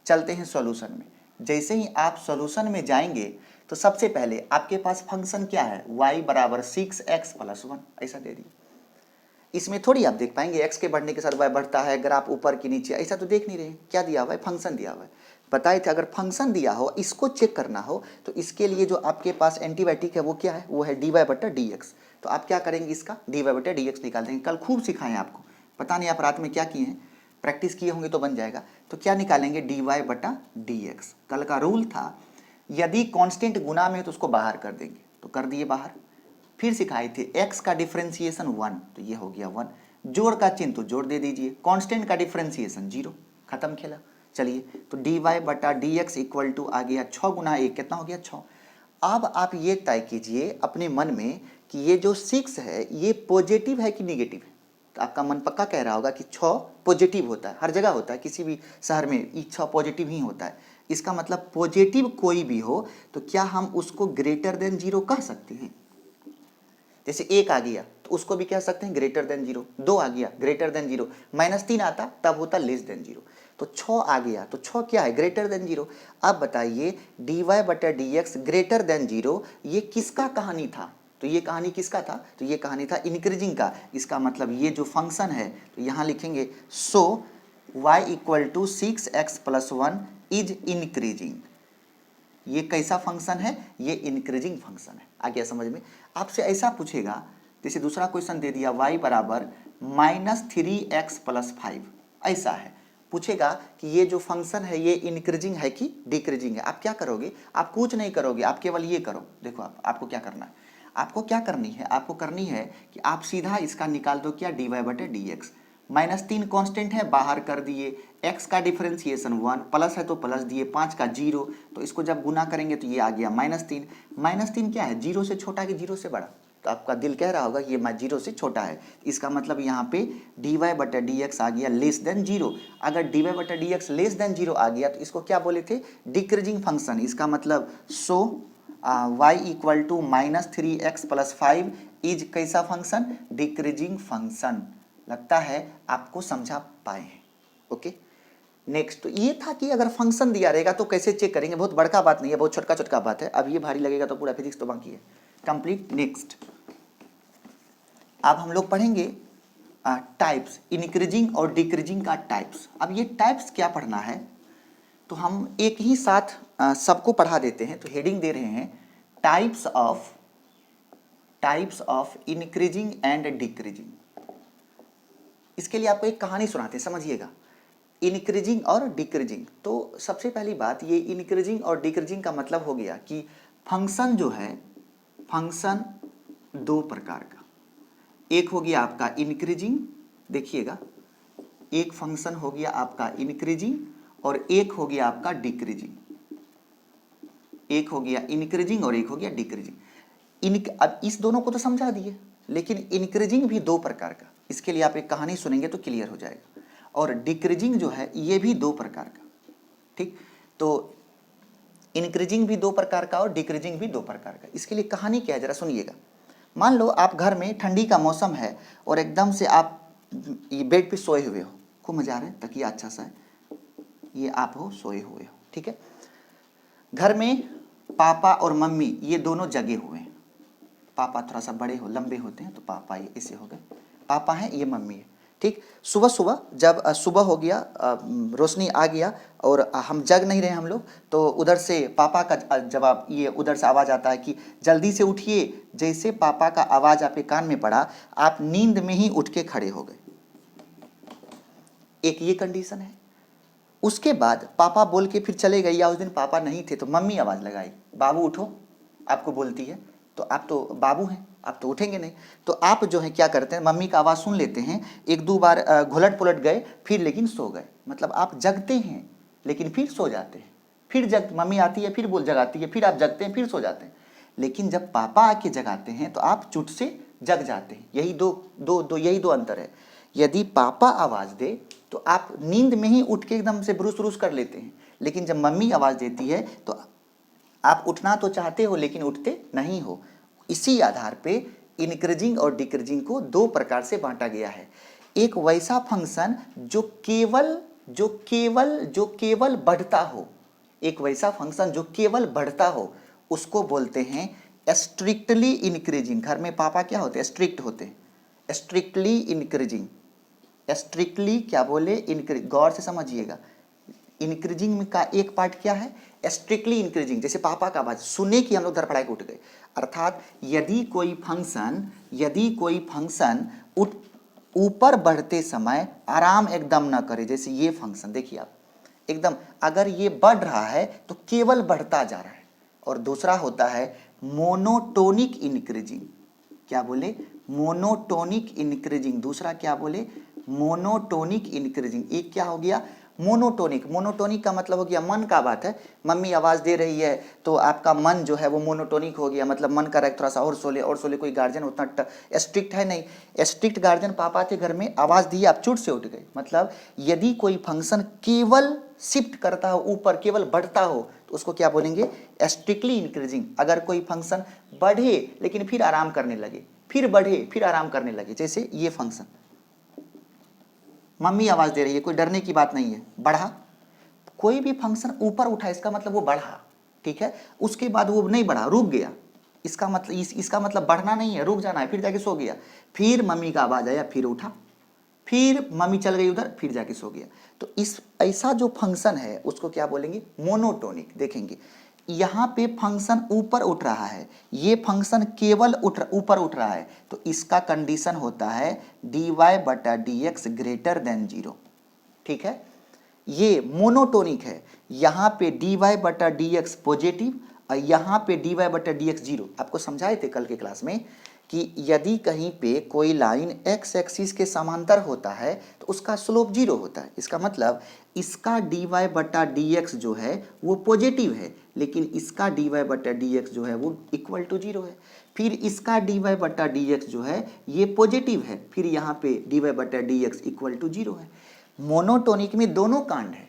चलते हैं सॉल्यूशन में। जैसे ही आप सॉल्यूशन में जाएंगे तो सबसे पहले आपके पास फंक्शन क्या है, y बराबर 6x प्लस 1 ऐसा दे दिए। इसमें थोड़ी आप देख पाएंगे x के बढ़ने के साथ y बढ़ता है, ग्राफ ऊपर की नीचे, ऐसा तो देख नहीं रहे। क्या दिया हुआ है, फंक्शन दिया हुआ है। बताए थे अगर फंक्शन दिया हो, इसको चेक करना हो तो इसके लिए जो आपके पास एंटीबायोटिक है वो क्या है, वो है dy/dx। तो आप क्या करेंगे, इसका dy/dx निकाल देंगे। कल खूब सिखाएं आपको, पता नहीं आप रात में क्या किए हैं, प्रैक्टिस किए होंगे तो बन जाएगा। तो क्या निकालेंगे, dy/dx। कल का रूल था यदि कांस्टेंट गुना में तो उसको बाहर कर देंगे, तो कर दिए बाहर। फिर सिखाए थे x का डिफरेंशिएशन 1, तो ये हो गया 1। जोड़ का चिन्ह तो जोड़ दे दीजिए, कांस्टेंट का डिफरेंशिएशन 0, खत्म खेला। चलिए तो dy/dx इक्वल टू आ गया 6 गुना 1, कितना हो गया 6। अब आप ये तय कीजिए अपने मन में कि ये जो 6 है ये पॉजिटिव है कि नेगेटिव है। तो आपका मन पक्का कह रहा होगा कि 6 पॉजिटिव होता है, हर जगह होता है, किसी भी शहर में 6 पॉजिटिव ही होता है। इसका मतलब पॉजिटिव कोई भी हो तो क्या हम उसको ग्रेटर देन 0 कह सकते हैं। जैसे 1 आ गया तो उसको भी कह सकते हैं ग्रेटर देन 0, 2 आ गया ग्रेटर देन 0, -3 आता तब होता लेस देन 0। तो 6 आ गया तो 6 क्या है, ग्रेटर देन 0। अब बताइए dy/dx ग्रेटर देन 0 ये किसका कहानी था, तो ये कहानी किसका था, तो ये कहानी था इंक्रीजिंग का। इसका मतलब ये जो फंक्शन है तो यहाँ लिखेंगे so y equal to 6x plus 1 is increasing. ये कैसा फंक्शन है, ये इंक्रीजिंग फंक्शन है। आ गया समझ में। आपसे ऐसा पूछेगा, जैसे दूसरा क्वेश्चन दे दिया y बराबर -3x प्लस 5, ऐसा है। पूछेगा कि ये जो फंक्शन है ये इंक्रीजिंग है कि डिक्रीजिंग है। आप क्या करोगे, आप कुछ नहीं करोगे, आप केवल ये करो। देखो आपको क्या करना है, आपको क्या करनी है, आपको करनी है कि आप सीधा इसका निकाल दो क्या, dy/dx। -3 कांस्टेंट है, बाहर कर दिए। x का डिफरेंशिएशन 1, प्लस है तो प्लस दिए, 5 का 0, तो इसको जब गुना करेंगे तो ये आ गया -3। -3 क्या है, 0 से छोटा कि 0 से बड़ा। तो आपका दिल कह रहा होगा कि ये 0 से छोटा है, इसका मतलब यहाँ पे dy/dx आ गया लेस देन 0। अगर dy/dx लेस देन 0 आ गया तो इसको क्या बोले थे, डिक्रीजिंग फंक्शन। इसका मतलब so y equal to -3x plus 5 is कैसा फंक्शन, डिक्रीजिंग फंक्शन। लगता है आपको समझा पाए हैं। ओके नेक्स्ट, तो ये था कि अगर फंक्शन दिया रहेगा तो कैसे चेक करेंगे। बहुत बड़का बात नहीं है, बहुत छोटका छोटका बात है। अब ये भारी लगेगा तो पूरा फिजिक्स तो बाकी है कंप्लीट। नेक्स्ट अब हम लोग पढ़ेंगे टाइप्स, इंक्रीजिंग और डिक्रीजिंग का टाइप्स। अब ये टाइप्स क्या पढ़ना है तो हम एक ही साथ सबको पढ़ा देते हैं। तो हेडिंग दे रहे हैं types of increasing and decreasing. इसके लिए आपको एक कहानी सुनाते हैं, समझिएगा। इंक्रीजिंग और डिक्रीजिंग, तो सबसे पहली बात ये इंक्रीजिंग और डिक्रीजिंग का मतलब हो गया कि फंक्शन जो है, फंक्शन दो प्रकार का, एक हो गया आपका इंक्रीजिंग, देखिएगा एक फंक्शन हो गया आपका इंक्रीजिंग और एक हो गया आपका डिक्रीजिंग। एक हो गया इंक्रीजिंग और एक हो गया डिक्रीजिंग। अब इस दोनों को तो समझा दिए, लेकिन इंक्रीजिंग भी दो प्रकार का, इसके लिए आप एक कहानी सुनेंगे तो क्लियर हो जाएगा। और डिक्रीजिंग जो है ये भी दो प्रकार का, ठीक। तो इंक्रीजिंग भी दो प्रकार का और डिक्रीजिंग भी दो प्रकार का। इसके लिए कहानी क्या है जरा सुनिएगा। मान लो आप घर में ठंडी का मौसम है और एकदम से आप ये बेड पे सोए हुए हो, खूब मजा आ रहा है, तकिया अच्छा सा है, ये आप हो सोए हुए हो, ठीक है। घर में पापा और मम्मी ये दोनों जगे हुए हैं। पापा थोड़ा सा बड़े हो लंबे होते हैं तो पापा ये ऐसे हो गए, पापा हैं, ये मम्मी है, ठीक। सुबह सुबह जब सुबह हो गया, रोशनी आ गया और हम जग नहीं रहे हम लोग, तो उधर से पापा का जवाब, ये उधर से आवाज़ आता है कि जल्दी से उठिए। जैसे पापा का आवाज़ आपके कान में पड़ा, आप नींद में ही उठ के खड़े हो गए। एक ये कंडीशन है। उसके बाद पापा बोल के फिर चले गए, या उस दिन पापा नहीं थे तो मम्मी आवाज़ लगाई, बाबू उठो, आपको बोलती है, तो आप तो बाबू हैं, आप तो उठेंगे नहीं। तो आप जो है क्या करते हैं, मम्मी का आवाज़ सुन लेते हैं, एक दो बार घुलट पुलट गए, फिर लेकिन सो गए। मतलब आप जगते हैं लेकिन फिर सो जाते हैं, फिर मम्मी आती है फिर बोल जगाती है, फिर आप जगते हैं फिर सो जाते हैं। लेकिन जब पापा आके जगाते हैं तो आप चुट से जग जाते हैं। यही यही दो अंतर है। यदि पापा आवाज़ दे तो आप नींद में ही उठ के एकदम से ब्रुस ब्रुस कर लेते हैं, लेकिन जब मम्मी आवाज़ देती है तो आप उठना तो चाहते हो लेकिन उठते नहीं हो। इसी आधार पे इंक्रीजिंग और डिक्रीजिंग को दो प्रकार से बांटा गया है। एक वैसा फंक्शन जो केवल बढ़ता हो, एक वैसा फंक्शन जो केवल बढ़ता हो, उसको बोलते हैं स्ट्रिक्टली इंक्रीजिंग। घर में पापा क्या होते हैं? स्ट्रिक्ट होते हैं। स्ट्रिक्टली इंक्रीजिंग, स्ट्रिक्टली क्या बोले? इंक्रीज। गौर से समझिएगा, इंक्रीजिंग में का एक पार्ट क्या है? Strictly increasing. जैसे पापा का आवाज सुने कि हम लोग धड़पड़ा के उठ गए, अर्थात यदि कोई फंक्शन उठ ऊपर बढ़ते समय आराम एकदम ना करे, जैसे ये फंक्शन देखिए आप, एकदम अगर ये बढ़ रहा है तो केवल बढ़ता जा रहा है। और दूसरा होता है मोनोटोनिक इंक्रीजिंग। क्या बोले? Monotonic increasing. दूसरा क्या बोले? Monotonic increasing. एक क्या हो गया? मोनोटोनिक। मोनोटोनिक का मतलब हो गया मन का बात है, मम्मी आवाज़ दे रही है तो आपका मन जो है वो मोनोटोनिक हो गया, मतलब मन कर रहा है थोड़ा सा और सो ले और सो ले। कोई गार्जियन उतना स्ट्रिक्ट है नहीं। स्ट्रिक्ट गार्जियन पापा थे घर में, आवाज़ दी आप चुट से उठ गए। मतलब यदि कोई फंक्शन केवल शिफ्ट करता हो ऊपर, केवल बढ़ता हो, तो उसको क्या बोलेंगे? Strictly increasing. अगर कोई फंक्शन बढ़े लेकिन फिर आराम करने लगे, फिर बढ़े फिर आराम करने लगे, जैसे ये फंक्शन, मम्मी आवाज़ दे रही है, कोई डरने की बात नहीं है, बढ़ा। कोई भी फंक्शन ऊपर उठा इसका मतलब वो बढ़ा, ठीक है। उसके बाद वो नहीं बढ़ा, रुक गया, इसका मतलब इसका मतलब बढ़ना नहीं है, रुक जाना है, फिर जाके सो गया। फिर मम्मी का आवाज़ आया, फिर उठा, फिर मम्मी चल गई उधर, फिर जाके सो गया। तो इस ऐसा जो फंक्शन है उसको क्या बोलेंगे? मोनोटोनिक। देखेंगे यहाँ पे फंक्शन ऊपर उठ रहा है, ये फंक्शन केवल ऊपर उठ रहा है, तो इसका कंडीशन होता है dy/dx ग्रेटर देन 0, ठीक है। ये मोनोटोनिक है। यहाँ पे dy/dx पॉजिटिव और यहाँ पे dy/dx 0। आपको समझाए थे कल के क्लास में कि यदि कहीं पे कोई लाइन x एक्सिस के समांतर होता है तो उसका स्लोप 0 होता है। इसका मतलब इसका dy/dx जो है वो पॉजिटिव है, लेकिन इसका dy/dx जो है वो इक्वल टू 0 है। फिर इसका dy/dx जो है ये पॉजिटिव है, फिर यहाँ पे dy/dx इक्वल टू 0 है। मोनोटोनिक में दोनों कांड है।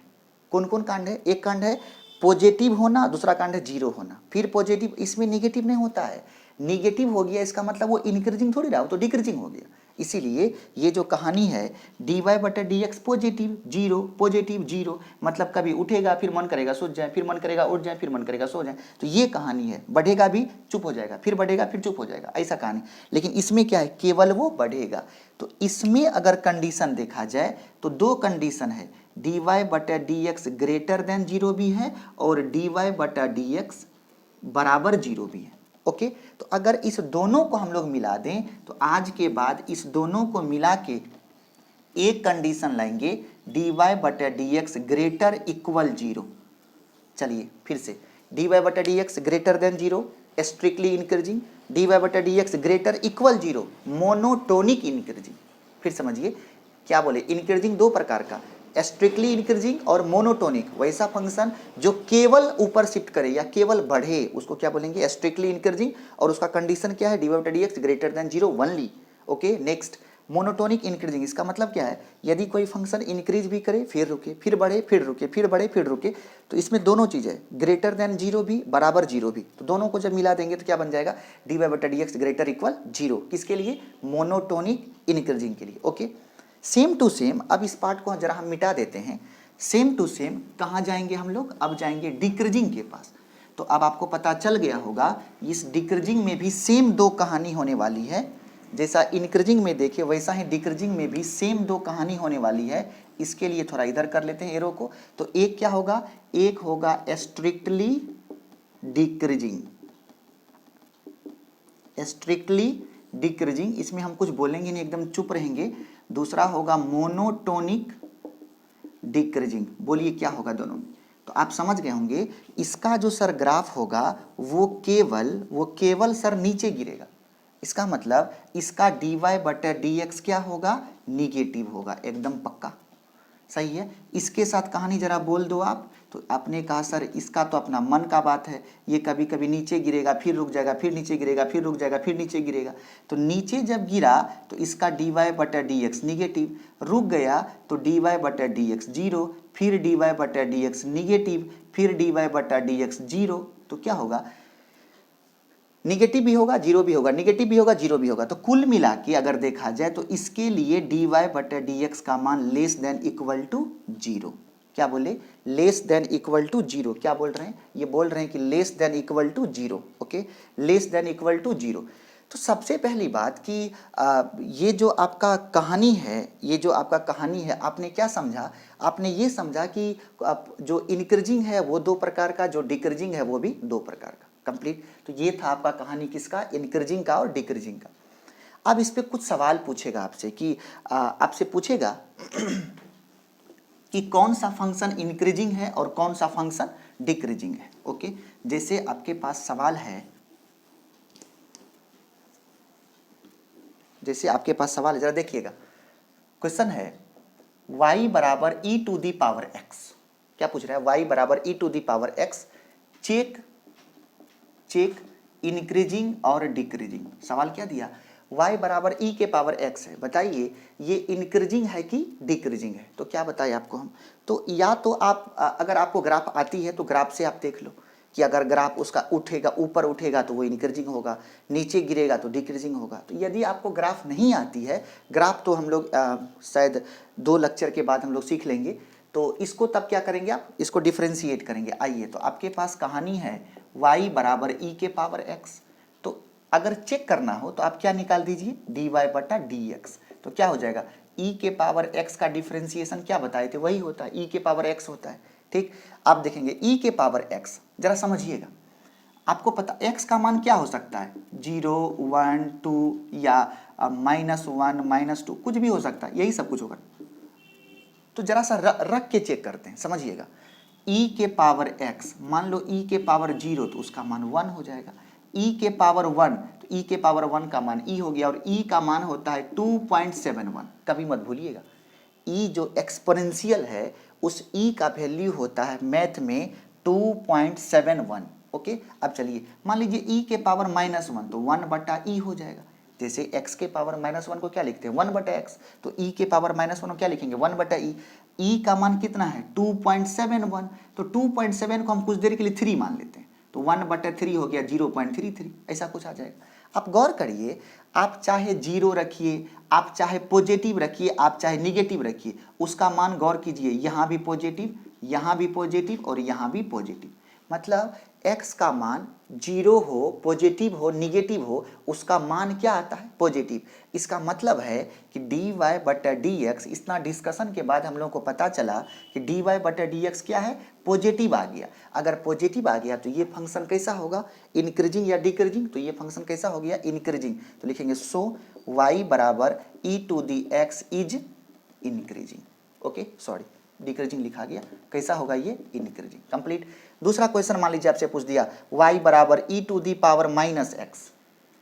कौन कौन कांड है? एक कांड है पॉजिटिव होना, दूसरा कांड है 0 होना। फिर पॉजिटिव, इसमें निगेटिव नहीं होता है। निगेटिव हो गया इसका मतलब वो इंक्रीजिंग थोड़ी रहा, वो तो डिक्रीजिंग हो गया। इसीलिए ये जो कहानी है dy/dx पॉजिटिव 0 पॉजिटिव 0, मतलब कभी उठेगा फिर मन करेगा सो जाए, फिर मन करेगा उठ जाए, फिर मन करेगा सो जाए। तो ये कहानी है, बढ़ेगा भी चुप हो जाएगा, फिर बढ़ेगा फिर चुप हो जाएगा, ऐसा कहानी। लेकिन इसमें क्या है? केवल वो बढ़ेगा। तो इसमें अगर कंडीशन देखा जाए तो दो कंडीशन है, dy/dx ग्रेटर देन 0 भी है और dy/dx बराबर 0 भी है। ओके, तो अगर इस दोनों को हम लोग मिला दें तो आज के बाद इस दोनों को मिला के एक कंडीशन लाएंगे dy/dx ग्रेटर इक्वल 0। चलिए फिर से, dy/dx greater than 0 strictly increasing, dy/dx greater equal 0 monotonic increasing. फिर समझिए क्या बोले? इंक्रीजिंग दो प्रकार का, स्ट्रिक्टली इंक्रीजिंग और मोनोटोनिक। वैसा फंक्शन जो केवल ऊपर शिफ्ट करे या केवल बढ़े उसको क्या बोलेंगे? Strictly increasing. और उसका कंडीशन क्या है? dy/dx greater than 0 only. Okay, next monotonic increasing. इसका मतलब क्या है? यदि कोई फंक्शन इंक्रीज भी करे फिर रुके, फिर बढ़े फिर रुके, फिर बढ़े फिर रुके, तो इसमें दोनों चीज़ें, ग्रेटर देन 0 भी बराबर 0 भी, तो दोनों को जब मिला देंगे तो क्या बन जाएगा? dy/dx greater equal 0। किसके लिए? मोनोटोनिक इंक्रीजिंग के लिए। ओके, सेम टू सेम अब इस पार्ट को जरा हम मिटा देते हैं। सेम टू सेम कहाँ जाएंगे हम लोग? अब जाएंगे डिक्रीजिंग के पास। तो अब आपको पता चल गया होगा इस डिक्रीजिंग में भी सेम दो कहानी होने वाली है। जैसा इंक्रीजिंग में देखे वैसा ही डिक्रीजिंग में भी सेम दो कहानी होने वाली है। इसके लिए थोड़ा इधर कर लेते हैं एरो को। तो एक क्या होगा? एक होगा स्ट्रिक्टली डिक्रीजिंग, स्ट्रिक्टली डिक्रीजिंग, इसमें हम कुछ बोलेंगे नहीं, एकदम चुप रहेंगे। दूसरा होगा मोनोटोनिक डिक्रीजिंग। बोलिए क्या होगा दोनों में? तो आप समझ गए होंगे इसका जो सर ग्राफ होगा वो केवल सर नीचे गिरेगा। इसका मतलब इसका dy/dx क्या होगा? निगेटिव होगा, एकदम पक्का। सही है। इसके साथ कहानी जरा बोल दो आप तो आपने कहा सर इसका तो अपना मन का बात है, ये कभी कभी नीचे गिरेगा फिर रुक जाएगा, फिर नीचे गिरेगा फिर रुक जाएगा, फिर नीचे गिरेगा। तो नीचे जब गिरा तो इसका dy/dx निगेटिव, रुक गया तो dy/dx जीरो, फिर dy/dx निगेटिव, फिर dy/dx जीरो। तो क्या होगा, निगेटिव भी होगा जीरो भी होगा, निगेटिव भी होगा जीरो भी होगा। तो कुल मिला के अगर देखा जाए तो इसके लिए dy/dx का मान less than equal to zero. क्या बोले, less than equal to zero. क्या बोल रहे हैं, ये बोल रहे हैं कि less than equal to zero. Okay, less than equal to zero. तो सबसे पहली बात कि ये जो आपका कहानी है, ये जो आपका कहानी है, आपने क्या समझा, आपने ये समझा कि जो इंक्रीजिंग है वो दो प्रकार का, जो डिक्रीजिंग है वो भी दो प्रकार का। कंप्लीट। तो ये था आपका कहानी किसका, इंक्रीजिंग का और डिक्रीजिंग का। अब इस पे कुछ सवाल पूछेगा आपसे कि आपसे पूछेगा कि कौन सा फंक्शन इंक्रीजिंग है और कौन सा फंक्शन डिक्रीजिंग है। ओके, जैसे आपके पास सवाल है, जैसे आपके पास सवाल है, जरा देखिएगा। क्वेश्चन है y बराबर e⁻x। क्या पूछ रहा है, y बराबर e⁻x, चेक इंक्रीजिंग और डिक्रीजिंग। सवाल क्या दिया, y बराबर e⁻x है, बताइए ये इंक्रीजिंग है कि डिक्रीजिंग है। तो क्या बताएं आपको हम, तो या तो आप अगर आपको ग्राफ आती है तो ग्राफ से आप देख लो कि अगर ग्राफ उसका उठेगा, ऊपर उठेगा तो वो इंक्रीजिंग होगा, नीचे गिरेगा तो डिक्रीजिंग होगा। तो यदि आपको ग्राफ नहीं आती है, ग्राफ तो हम लोग शायद 2 लेक्चर के बाद हम लोग सीख लेंगे, तो इसको तब क्या करेंगे, आप इसको डिफ्रेंशिएट करेंगे। आइए, तो आपके पास कहानी है y बराबर e⁻x। तो अगर चेक करना हो तो आप क्या निकाल दीजिए, dy/dx। तो क्या हो जाएगा, e⁻x का डिफ्रेंशिएशन क्या बताए थे, वही होता है, e⁻x होता है। ठीक, आप देखेंगे e⁻x, जरा समझिएगा, आपको पता x का मान क्या हो सकता है, 0, 1, 2 या -1, -2, कुछ भी हो सकता है, यही सब कुछ होगा। तो जरा सा रख के चेक करते हैं, समझिएगा। e⁻x, मान लो e⁻0 तो उसका मान 1 हो जाएगा, e⁻1 तो e⁻1 का मान e हो गया, और e का मान होता है 2.71। कभी मत भूलिएगा, e जो एक्सपोनेंशियल है उस e का वैल्यू होता है मैथ में 2.71। ओके, अब चलिए मान लीजिए e के पावर -1 तो 1/e हो जाएगा। जैसे x के पावर -1 को क्या लिखते हैं, 1/x, तो e के पावर -1 को क्या लिखेंगे, 1/e। e का मान कितना है, 2.71, तो 2.7 को हम कुछ देर के लिए 3 मान लेते हैं, तो 1/3 हो गया 0.33, ऐसा कुछ आ जाएगा। आप गौर करिए, आप चाहे 0 रखिए, आप चाहे पॉजिटिव रखिए, आप चाहे निगेटिव रखिए, उसका मान गौर कीजिए, यहाँ भी पॉजिटिव, यहाँ भी पॉजिटिव और यहाँ भी पॉजिटिव। मतलब x का मान 0 हो, पॉजिटिव हो, निगेटिव हो, उसका मान क्या आता है, पॉजिटिव। इसका मतलब है कि dy/dx, इतना डिस्कशन के बाद हम लोगों को पता चला कि dy/dx क्या है, पॉजिटिव आ गया। अगर पॉजिटिव आ गया तो ये फंक्शन कैसा होगा, इंक्रीजिंग या डिक्रीजिंग, तो ये फंक्शन कैसा हो गया, इंक्रीजिंग। तो लिखेंगे सो y बराबर e⁻x is increasing. Okay, sorry decreasing लिखा गया, कैसा होगा ये, इंक्रीजिंग। कंप्लीट। दूसरा क्वेश्चन मान लीजिए आपसे पूछ दिया y बराबर e⁻x,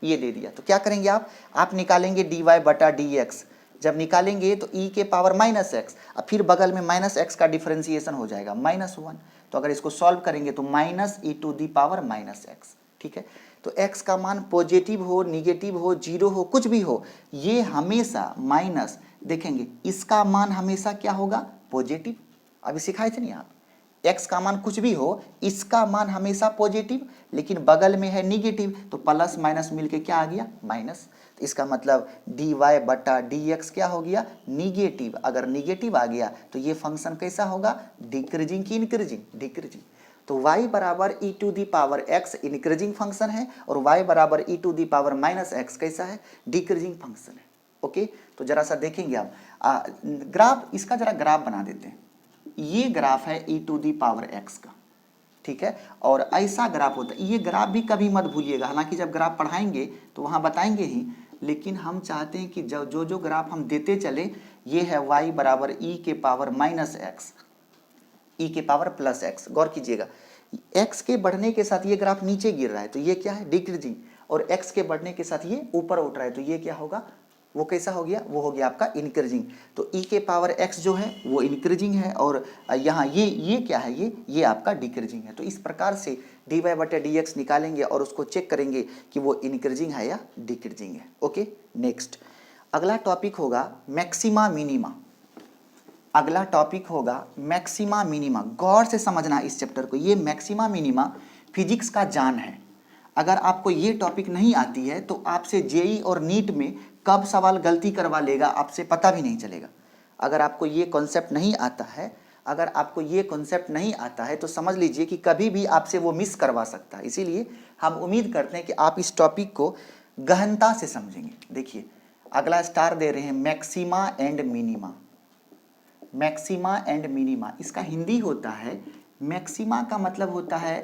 ये दे दिया, तो क्या करेंगे आप निकालेंगे dy/dx। जब निकालेंगे तो e के पावर -x, अब फिर बगल में -x का डिफरेंशिएशन हो जाएगा -1। तो अगर इसको सॉल्व करेंगे तो -e⁻x। ठीक है, तो x का मान पॉजिटिव हो, निगेटिव हो, 0 हो, कुछ भी हो, ये हमेशा माइनस, देखेंगे इसका मान हमेशा क्या होगा, पॉजिटिव। अभी सिखाए थे नहीं आप, x का मान कुछ भी हो, इसका मान हमेशा पॉजिटिव, लेकिन बगल में है निगेटिव, तो प्लस माइनस मिलके क्या आ गया, माइनस। तो इसका मतलब dy/dx क्या हो गया, निगेटिव। अगर निगेटिव आ गया तो ये फंक्शन कैसा होगा, डिक्रीजिंग की इंक्रीजिंग, डिक्रीजिंग। तो y बराबर e⁻x इंक्रीजिंग फंक्शन है और y बराबर e⁻x कैसा है, डिक्रीजिंग फंक्शन है। ओके, तो जरा सा देखेंगे आप ग्राफ, इसका जरा ग्राफ बना देते हैं। ये ग्राफ है e⁻x का, ठीक है, और ऐसा ग्राफ होता है। ये ग्राफ भी कभी मत भूलिएगा, हालांकि जब ग्राफ पढ़ाएंगे तो वहाँ बताएंगे ही, लेकिन हम चाहते हैं कि जो ग्राफ हम देते चले, ये है y बराबर e⁻x, e⁻+x। गौर कीजिएगा, x के बढ़ने के साथ ये ग्राफ नीचे गिर रहा है, तो ये क्या है, डिक्रीजिंग, और x के बढ़ने के साथ ये ऊपर उठ रहा है, तो ये क्या होगा, वो कैसा हो गया, वो हो गया आपका इंक्रीजिंग। तो e के पावर x जो है वो इंक्रीजिंग है, और यहाँ ये क्या है, ये आपका डिक्रीजिंग है। तो इस प्रकार से dy/dx निकालेंगे और उसको चेक करेंगे कि वो इंक्रीजिंग है या डिक्रीजिंग है। ओके, नेक्स्ट अगला टॉपिक होगा मैक्सिमा मिनिमा। अगला टॉपिक होगा मैक्सिमा मिनिमा। गौर से समझना इस चैप्टर को, ये मैक्सिमा मिनिमा फिजिक्स का जान है। अगर आपको ये टॉपिक नहीं आती है तो आपसे जेई और नीट में कब सवाल गलती करवा लेगा आपसे पता भी नहीं चलेगा। अगर आपको ये कॉन्सेप्ट नहीं आता है, अगर आपको ये कॉन्सेप्ट नहीं आता है तो समझ लीजिए कि कभी भी आपसे वो मिस करवा सकता है। इसीलिए हम उम्मीद करते हैं कि आप इस टॉपिक को गहनता से समझेंगे। देखिए अगला स्टार दे रहे हैं maxima and minima. Maxima and minima, इसका हिंदी होता है, मैक्सिमा का मतलब होता है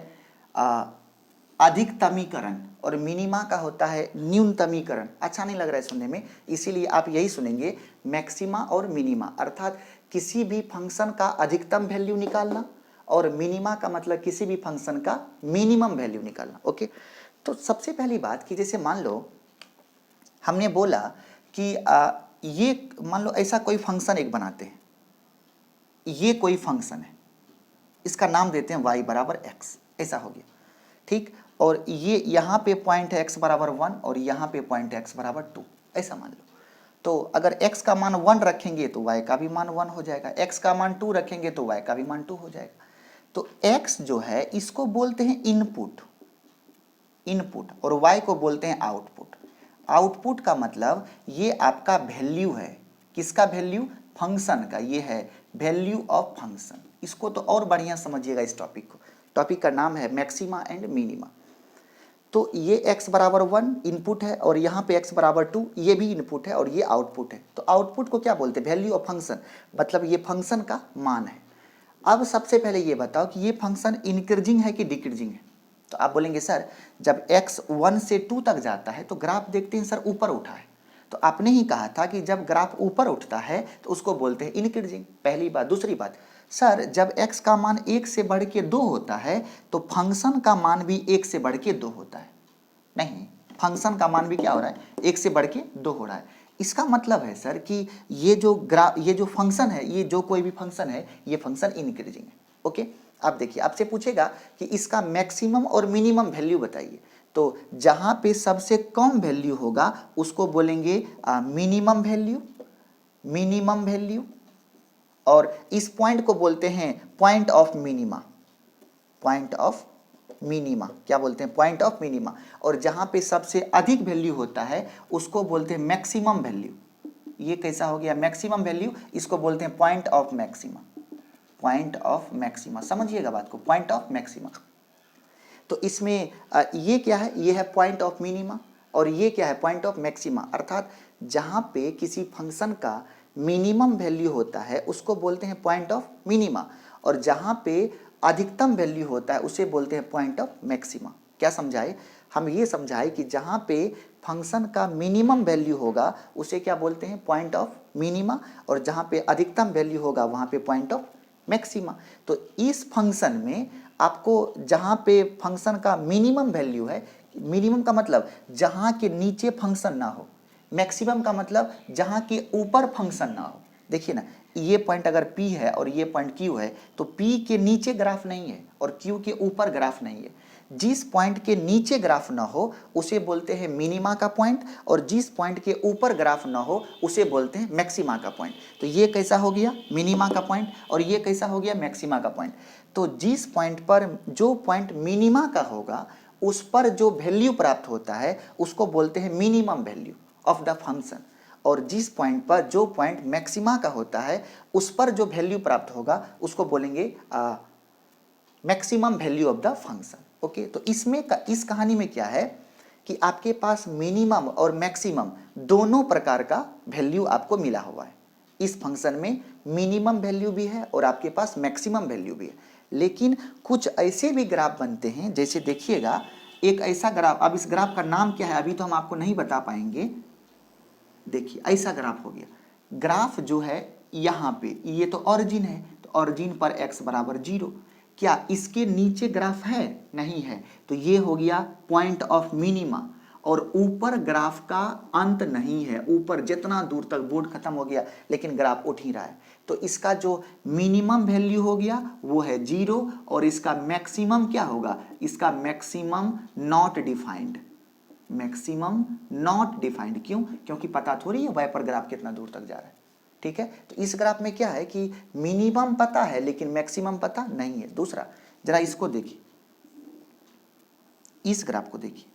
अधिकतमीकरण और मिनिमा का होता है न्यूनतमीकरण। अच्छा नहीं लग रहा है सुनने में, इसीलिए आप यही सुनेंगे मैक्सिमा और मिनिमा, अर्थात किसी भी फंक्शन का अधिकतम वैल्यू निकालना और मिनिमा का मतलब किसी भी फंक्शन का मिनिमम वैल्यू निकालना। ओके, तो सबसे पहली बात कि जैसे मान लो हमने बोला कि ये मान लो ऐसा कोई फंक्शन एक बनाते हैं, ये कोई फंक्शन है, इसका नाम देते हैं y बराबर x, ऐसा हो गया, ठीक। और ये यहाँ पे पॉइंट है x बराबर 1 और यहाँ पे पॉइंट है x बराबर 2, ऐसा मान लो। तो अगर x का मान 1 रखेंगे तो y का भी मान 1 हो जाएगा, x का मान 2 रखेंगे तो y का भी मान 2 हो जाएगा। तो x जो है इसको बोलते हैं इनपुट, इनपुट, और y को बोलते हैं आउटपुट। आउटपुट का मतलब ये आपका वैल्यू है, किसका वैल्यू, फंक्शन का, ये है वैल्यू ऑफ फंक्शन। इसको तो और बढ़िया समझिएगा इस टॉपिक को, टॉपिक का नाम है मैक्सिमा एंड मिनिमा। तो ये x बराबर 1 इनपुट है और यहाँ पे x बराबर 2 ये भी इनपुट है और ये आउटपुट है। तो आउटपुट को क्या बोलते हैं, वैल्यू ऑफ फंक्शन, मतलब ये फंक्शन का मान है। अब सबसे पहले ये बताओ कि ये फंक्शन इंक्रीजिंग है कि डिक्रीजिंग है। तो आप बोलेंगे सर जब x 1 से 2 तक जाता है तो ग्राफ देखते हैं सर ऊपर उठा है। तो आपने ही कहा था कि जब ग्राफ ऊपर उठता है तो उसको बोलते हैं इंक्रीजिंग, पहली बात। दूसरी बात, सर जब x का मान 1 से बढ़ के 2 होता है तो फंक्शन का मान भी 1 से बढ़ के 2 होता है। नहीं, फंक्शन का मान भी क्या हो रहा है, 1 से बढ़ के 2 हो रहा है। इसका मतलब है सर कि ये जो फंक्शन है, ये जो कोई भी फंक्शन है, ये फंक्शन इंक्रीजिंग है। ओके, अब देखिए आपसे पूछेगा कि इसका मैक्सिमम और मिनिमम वैल्यू बताइए। तो जहां पे सबसे कम वैल्यू होगा उसको बोलेंगे मिनिमम वैल्यू, मिनिमम वैल्यू, और इस पॉइंट को बोलते हैं point of minima, point of minima, क्या बोलते हैं, पॉइंट ऑफ मिनिमा। और जहां पे सबसे अधिक वैल्यू होता है उसको बोलते हैं मैक्सिमम वैल्यू। ये कैसा हो गया, मैक्सिमम वैल्यू, इसको बोलते हैं point of maxima, point of maxima. समझिएगा बात को, पॉइंट ऑफ मैक्सिमा। तो इसमें ये क्या है, ये है पॉइंट ऑफ मिनिमा और ये क्या है, पॉइंट ऑफ मैक्सिमा। अर्थात जहां पे किसी फंक्शन का मिनिमम वैल्यू होता है उसको बोलते हैं पॉइंट ऑफ मिनिमा, और जहां पे अधिकतम वैल्यू होता है उसे बोलते हैं पॉइंट ऑफ मैक्सिमा। क्या समझाए, हम ये समझाए कि जहां पे फंक्शन का मिनिमम वैल्यू होगा उसे क्या बोलते हैं, पॉइंट ऑफ मिनिमा, और जहां पे अधिकतम वैल्यू होगा वहां पे पॉइंट ऑफ मैक्सिमा। तो इस फंक्शन में आपको जहां पे फंक्शन का मिनिमम वैल्यू है, मिनिमम का मतलब जहां के नीचे फंक्शन ना हो, मैक्सिमम का मतलब जहां के ऊपर फंक्शन ना हो। देखिए ना, ये पॉइंट अगर P है और ये पॉइंट Q है तो P के नीचे ग्राफ नहीं है और Q के ऊपर ग्राफ नहीं है। जिस पॉइंट के नीचे ग्राफ ना हो उसे बोलते हैं मिनिमा का पॉइंट, और जिस पॉइंट के ऊपर ग्राफ ना हो उसे बोलते हैं मैक्सिमा का पॉइंट। तो ये कैसा हो गया, मिनिमा का पॉइंट, और ये कैसा हो गया, मैक्सिमा का पॉइंट। तो जिस पॉइंट पर जो पॉइंट मिनिमा का होगा उस पर जो वैल्यू प्राप्त होता है उसको बोलते हैं minimum value of the function, और जिस पॉइंट पर जो पॉइंट मैक्सिमा का होता है उस पर जो वैल्यू प्राप्त होगा उसको बोलेंगे maximum value of the function. Okay, तो इसमें इस कहानी में क्या है कि आपके पास मिनिमम और मैक्सिमम दोनों प्रकार का वैल्यू आपको मिला हुआ है। इस फंक्शन में मिनिमम वैल्यू भी है और आपके पास मैक्सिमम वैल्यू भी है। लेकिन कुछ ऐसे भी ग्राफ बनते हैं, जैसे देखिएगा एक ऐसा ग्राफ, अब इस ग्राफ का नाम क्या है अभी तो हम आपको नहीं बता पाएंगे। देखिए ऐसा ग्राफ हो गया, ग्राफ जो है यहाँ पे ये तो ऑरिजिन है, तो ऑरिजिन पर x बराबर 0। क्या इसके नीचे ग्राफ है, नहीं है, तो ये हो गया पॉइंट ऑफ मिनिमा, और ऊपर ग्राफ का अंत नहीं है, ऊपर जितना दूर तक बोर्ड खत्म हो गया लेकिन ग्राफ उठ ही रहा है, तो इसका जो मिनिमम वैल्यू हो गया वो है 0 और इसका मैक्सिमम क्या होगा, इसका maximum not defined, maximum not defined. क्यों? क्योंकि पता थोड़ी है वाइपर ग्राफ कितना दूर तक जा रहा है। ठीक है, तो इस ग्राफ में क्या है कि मिनिमम पता है लेकिन मैक्सिमम पता नहीं है। दूसरा, जरा इसको देखिए, इस ग्राफ को देखिए,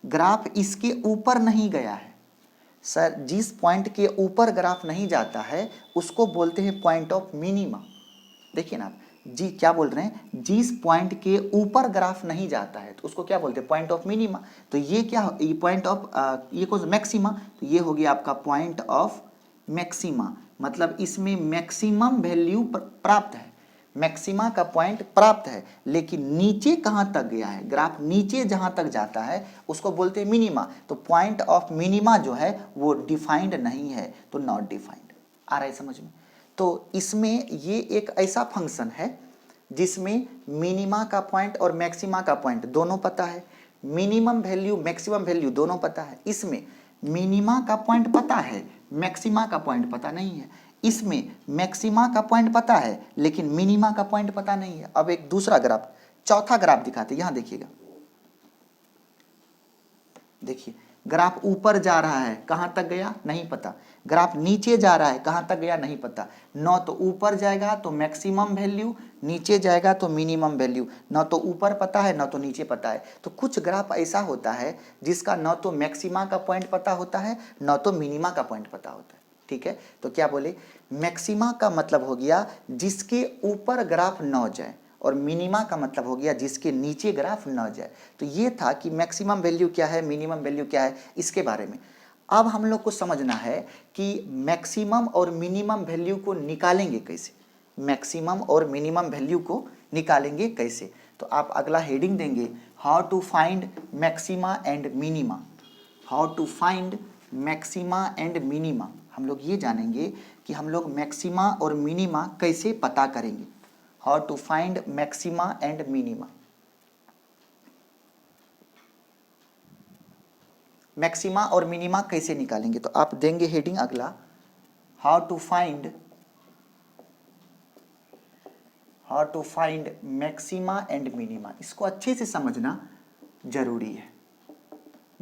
ग्राफ इसके ऊपर नहीं गया है। सर, जिस पॉइंट के ऊपर ग्राफ नहीं जाता है उसको बोलते हैं पॉइंट ऑफ मिनिमा। देखिए ना आप, जी क्या बोल रहे हैं, जिस पॉइंट के ऊपर ग्राफ नहीं जाता है तो उसको क्या बोलते हैं, पॉइंट ऑफ मिनिमा। तो ये क्या, ये पॉइंट ऑफ ये कौन सा, मैक्सिमा, तो ये हो गया आपका पॉइंट ऑफ मैक्सिमा, मतलब इसमें मैक्सिमम वैल्यू प्राप्त है, मैक्सिमा का पॉइंट प्राप्त है, लेकिन नीचे कहाँ तक गया है, ग्राफ नीचे जहाँ तक जाता है उसको बोलते हैं मिनिमा। तो पॉइंट ऑफ मिनिमा जो है वो डिफाइंड नहीं है, तो नॉट डिफाइंड। आ रहा है समझ में? तो इसमें ये एक ऐसा फंक्शन है जिसमें मिनिमा का पॉइंट और मैक्सिमा का पॉइंट दोनों पता है, मिनिमम वैल्यू मैक्सिमम वैल्यू दोनों पता है। इसमें मिनिमा का पॉइंट पता है, मैक्सिमा का पॉइंट पता नहीं है। इसमें मैक्सिमा का पॉइंट पता है लेकिन मिनिमा का पॉइंट पता नहीं है। अब एक दूसरा ग्राफ, चौथा ग्राफ दिखाते, यहां देखिएगा, देखिए ग्राफ ऊपर जा रहा है, कहां तक गया नहीं पता, ग्राफ नीचे जा रहा है, कहां तक गया नहीं पता। न तो ऊपर जाएगा तो मैक्सिमम वैल्यू, नीचे जाएगा तो मिनिमम वैल्यू, न तो ऊपर पता है न तो नीचे पता है। तो कुछ ग्राफ ऐसा होता है जिसका न तो मैक्सिमा का पॉइंट पता होता है न तो मिनिमा का पॉइंट पता होता है। ठीक है, तो क्या बोले, मैक्सिमा का मतलब हो गया जिसके ऊपर ग्राफ न जाए, और मिनिमा का मतलब हो गया जिसके नीचे ग्राफ न जाए। तो ये था कि मैक्सिमम वैल्यू क्या है, मिनिमम वैल्यू क्या है, इसके बारे में। अब हम लोग को समझना है कि मैक्सिमम और मिनिमम वैल्यू को निकालेंगे कैसे, मैक्सिमम और मिनिमम वैल्यू को निकालेंगे कैसे। तो आप अगला हेडिंग देंगे, how to find maxima and minima, how to find maxima and minima. हम लोग ये जानेंगे कि हम लोग मैक्सिमा और मिनिमा कैसे पता करेंगे, how to find maxima and minima. Maxima और मिनिमा कैसे निकालेंगे, तो आप देंगे हेडिंग अगला, how to find maxima and minima. इसको अच्छे से समझना जरूरी है,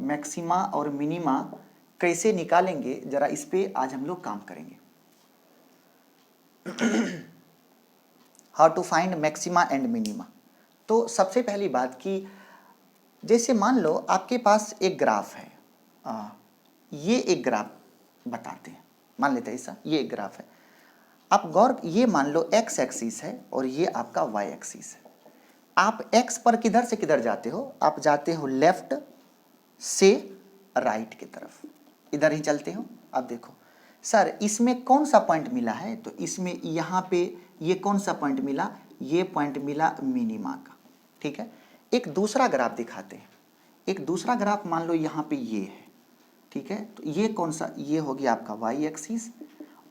मैक्सिमा और मिनिमा कैसे निकालेंगे, जरा इस पे आज हम लोग काम करेंगे। How to find maxima and minima. तो सबसे पहली बात कि जैसे मान लो आपके पास एक ग्राफ है, ये एक ग्राफ बताते हैं, मान लेते हैं ऐसा, ये एक ग्राफ है। आप गौर, ये मान लो x एक्सिस है और ये आपका y एक्सिस है। आप x पर किधर से किधर जाते हो, आप जाते हो लेफ्ट से राइट की तरफ, इधर ही चलते हो। अब देखो सर, इसमें कौन सा पॉइंट मिला है, तो इसमें यहाँ पे ये कौन सा पॉइंट मिला, ये पॉइंट मिला मिनिमा का। ठीक है, एक दूसरा ग्राफ दिखाते हैं, एक दूसरा ग्राफ मान लो यहाँ पे ये है। ठीक है, तो ये कौन सा, ये हो गया आपका y एक्सिस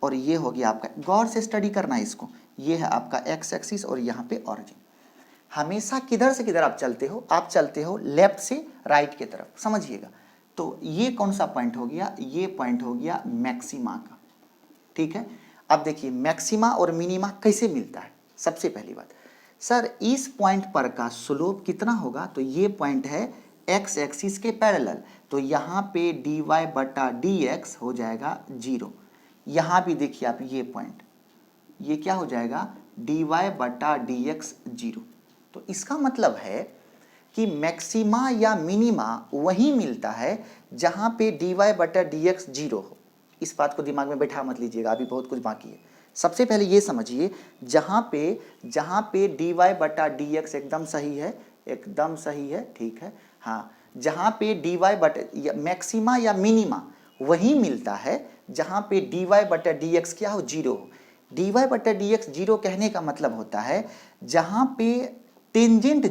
और ये हो गया आपका, गौर से स्टडी करना है इसको, ये है आपका x एक्सिस और यहाँ पे ऑरिजिन। हमेशा किधर से किधर आप चलते हो, आप चलते हो लेफ्ट से राइट की तरफ, समझिएगा। तो ये कौन सा पॉइंट हो गया, ये पॉइंट हो गया मैक्सिमा का। ठीक है, अब देखिए मैक्सिमा और मिनिमा कैसे मिलता है। सबसे पहली बात, सर इस पॉइंट पर का स्लोप कितना होगा, तो ये पॉइंट है x एक्सिस के पैरेलल, तो यहाँ पे dy बटा dx हो जाएगा 0। यहाँ भी देखिए आप ये पॉइंट, ये क्या हो जाएगा, dy बटा dx 0। तो इसका मतलब है कि मैक्सिमा या मिनिमा वहीं मिलता है जहां पे dy बटा dx 0 हो। इस बात को दिमाग में बैठा मत लीजिएगा, अभी बहुत कुछ बाकी है। सबसे पहले ये समझिए, जहां पे dy बटा dx एकदम सही है, एकदम सही है, ठीक है। हाँ, जहां पे dy बटा मैक्सिमा या मिनिमा वहीं मिलता है जहां पे dy बटा dx क्या हो, 0 हो। dy बटा dx 0 कहने का मतलब होता है जहां पे टेंजेंट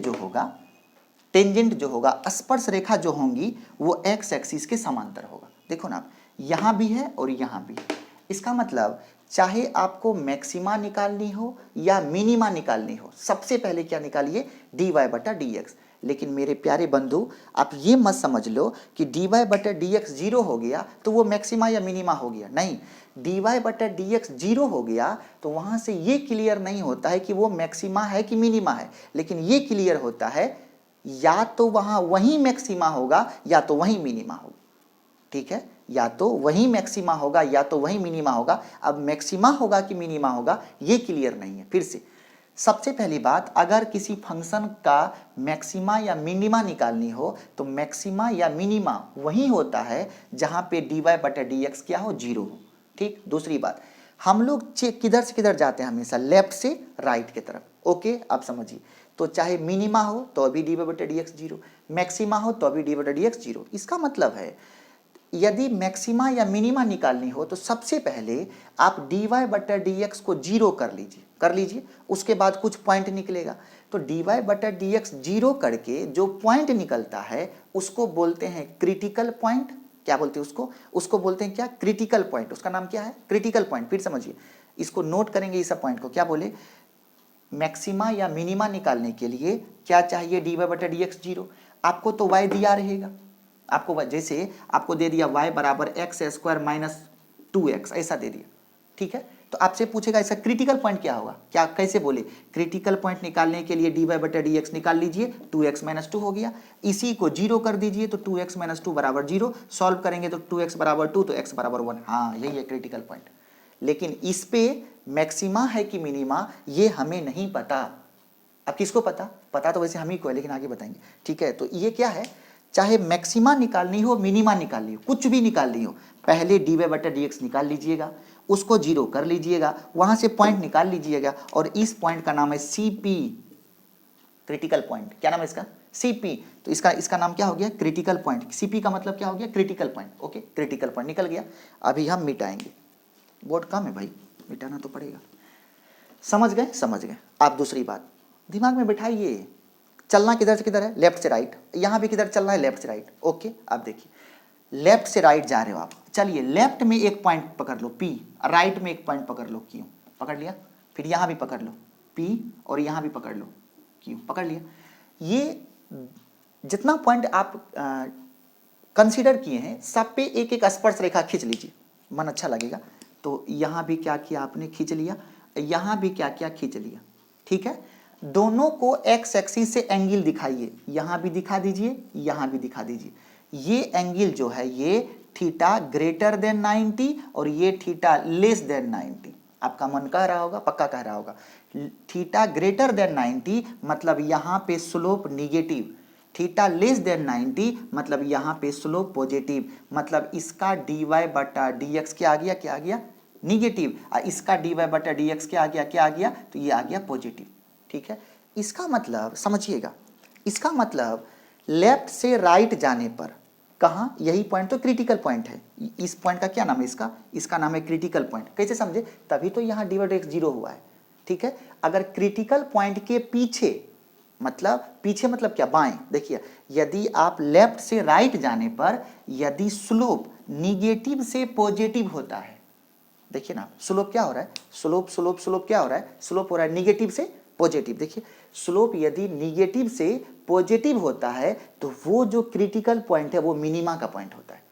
जो होगा, स्पर्श रेखा जो होंगी वो x एक्सिस के समांतर होगा। देखो ना, यहाँ भी है और यहाँ भी है। इसका मतलब चाहे आपको मैक्सिमा निकालनी हो या मिनिमा निकालनी हो, सबसे पहले क्या निकालिए, dy बटा dx। लेकिन मेरे प्यारे बंधु आप ये मत समझ लो कि dy बटा dx जीरो हो गया तो वो मैक्सिमा या मिनिमा हो गया, नहीं। dy बटा dx जीरो हो गया तो वहाँ से ये क्लियर नहीं होता है कि वो मैक्सिमा है कि मिनिमा है, लेकिन ये क्लियर होता है या तो वहाँ वही मैक्सिमा होगा या तो वही मिनिमा होगा, ठीक है, या तो वही मैक्सिमा होगा या तो वही मिनिमा होगा। अब मैक्सिमा होगा कि मिनिमा होगा ये क्लियर नहीं है। फिर से सबसे पहली बात, अगर किसी फंक्शन का मैक्सिमा या मिनिमा निकालनी हो तो मैक्सिमा या मिनिमा वही होता है जहां पे dy बटा dx क्या हो, जीरो हो, ठीक। दूसरी बात, हम लोग किधर से किधर जाते हैं, हमेशा लेफ्ट से राइट की तरफ, ओके। आप समझिए, तो चाहे मिनिमा हो तो अभी dy बटा dx जीरो, मैक्सिमा हो तो अभी dy बटा dx जीरो। इसका मतलब है यदि मैक्सिमा या मिनिमा निकालनी हो तो सबसे पहले आप dy बटा dx को जीरो कर लीजिए, उसके बाद कुछ पॉइंट निकलेगा। तो dy बटा dx जीरो करके जो पॉइंट निकलता है उसको बोलते हैं क्रिटिकल पॉइंट। क्या बोलते हैं उसको? उसको बोलते हैं क्या? Critical point. उसका नाम क्या है? Critical point. फिर समझिए, इसको नोट करेंगे इस पॉइंट को। क्या बोले? मैक्सिमा या मिनिमा निकालने के लिए क्या चाहिए? dy बटा dx जीरो। आपको तो y दिया रहेगा, आपको जैसे आपको दे दिया y बराबर एक्स स्क्वायर माइनस 2x, ऐसा दे दिया, ठीक है। तो आपसे पूछेगा इसका क्रिटिकल पॉइंट क्या होगा, क्या कैसे बोले? क्रिटिकल पॉइंट निकालने के लिए dy बटा dx निकाल लीजिए, 2x माइनस 2 हो गया, इसी को जीरो कर दीजिए तो 2x माइनस 2 बराबर जीरो, सॉल्व करेंगे तो 2x बराबर 2 तो x बराबर 1। हाँ, यही है क्रिटिकल पॉइंट। लेकिन इस पे मैक्सिमा है कि मिनिमा ये हमें नहीं पता। अब किसको पता? पता तो वैसे हम ही को है, लेकिन आगे बताएंगे, ठीक है। तो ये क्या है, चाहे मैक्सिमा निकालनी हो, मिनिमा निकालनी हो, कुछ भी निकालनी हो, पहले dy बटा dx निकाल लीजिएगा, उसको जीरो कर लीजिएगा, वहां से पॉइंट निकाल लीजिएगा, और इस पॉइंट का नाम है CP, क्रिटिकल पॉइंट। क्या नाम है इसका? CP। तो इसका नाम क्या हो गया? Critical point. CP का मतलब क्या हो गया? Critical point. Okay, critical point निकल गया। अभी हम मिटाएंगे, बोर्ड कम है भाई, मिटाना तो पड़ेगा। समझ गए? समझ गए। आप दूसरी बात दिमाग में बिठाइए, चलना किधर से किधर है? लेफ्ट से राइट। यहाँ भी किधर चलना है? लेफ्ट से राइट। ओके, आप देखिए, लेफ्ट से राइट जा रहे हो आप। चलिए, लेफ्ट में एक पॉइंट पकड़ लो P, राइट में एक पॉइंट पकड़ लो Q, पकड़ लिया। फिर यहाँ भी पकड़ लो P और यहाँ भी पकड़ लो Q, पकड़ लिया। ये जितना पॉइंट आप कंसीडर किए हैं सब पे एक एक स्पर्श रेखा खींच लीजिए, मन अच्छा लगेगा। तो यहाँ भी क्या किया आपने? खींच लिया। यहाँ भी क्या किया? खींच लिया, ठीक है। दोनों को एक्स एक्सिस से एंगल दिखाइए, यहां भी दिखा दीजिए, यहां भी दिखा दीजिए। ये एंगल जो है ये थीटा ग्रेटर देन 90 और ये थीटा लेस देन 90। आपका मन कह रहा होगा, पक्का कह रहा होगा, थीटा ग्रेटर देन 90 मतलब यहां पे slope negative, theta less than 90 मतलब यहां पे स्लोप पॉजिटिव। मतलब इसका dy बटा dx क्या आ गया? क्या आ गया? निगेटिव। इसका dy बटा dx क्या आ गया? क्या आ गया? तो ये आ गया पॉजिटिव, ठीक है। इसका मतलब समझिएगा, इसका मतलब लेफ्ट से राइट जाने पर कहां? यही पॉइंट तो क्रिटिकल पॉइंट है। इस पॉइंट का क्या नाम है? इसका नाम है क्रिटिकल पॉइंट। कैसे समझे? तभी तो यहां dy बटा x जीरो हुआ है, ठीक है। अगर क्रिटिकल पॉइंट के पीछे मतलब क्या? बाएं। देखिए, यदि आप लेफ्ट से राइट जाने पर यदि स्लोप निगेटिव से पॉजिटिव होता है, देखिए ना, स्लोप क्या हो रहा है? स्लोप क्या हो रहा है? स्लोप हो रहा है निगेटिव से पॉजिटिव। देखिए, स्लोप यदि निगेटिव से पॉजिटिव होता है तो वो जो क्रिटिकल पॉइंट है वो मिनिमा का पॉइंट होता है।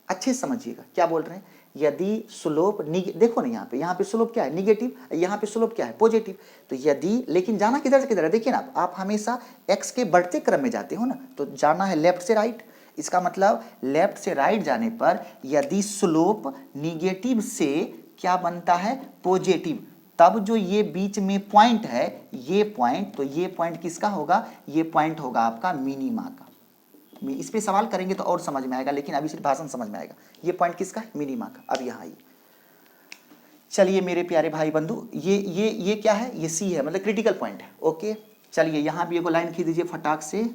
अच्छे समझिएगा क्या बोल रहे हैं। यदि स्लोप देखो ना, यहाँ पे स्लोप क्या है? निगेटिव, यहाँ पे स्लोप क्या है? पॉजिटिव। तो यदि, लेकिन जाना किधर से किधर है? देखिए ना, आप हमेशा एक्स के बढ़ते क्रम में जाते हो ना, तो जाना है लेफ्ट से राइट। इसका मतलब लेफ्ट से राइट जाने पर यदि स्लोप निगेटिव से क्या बनता है? पॉजिटिव, तब जो ये बीच में पॉइंट है, ये पॉइंट, तो ये पॉइंट किसका होगा? ये पॉइंट होगा आपका मिनिमा का। इस पे सवाल करेंगे तो और समझ में आएगा, लेकिन अभी सिर्फ भाषण समझ में आएगा। ये पॉइंट किसका है? मिनिमा का। अब यहाँ आइए, चलिए मेरे प्यारे भाई बंधु, ये क्या है? ये C है, मतलब क्रिटिकल पॉइंट है। ओके, चलिए यहाँ भी एक लाइन खींच दीजिए फटाक से।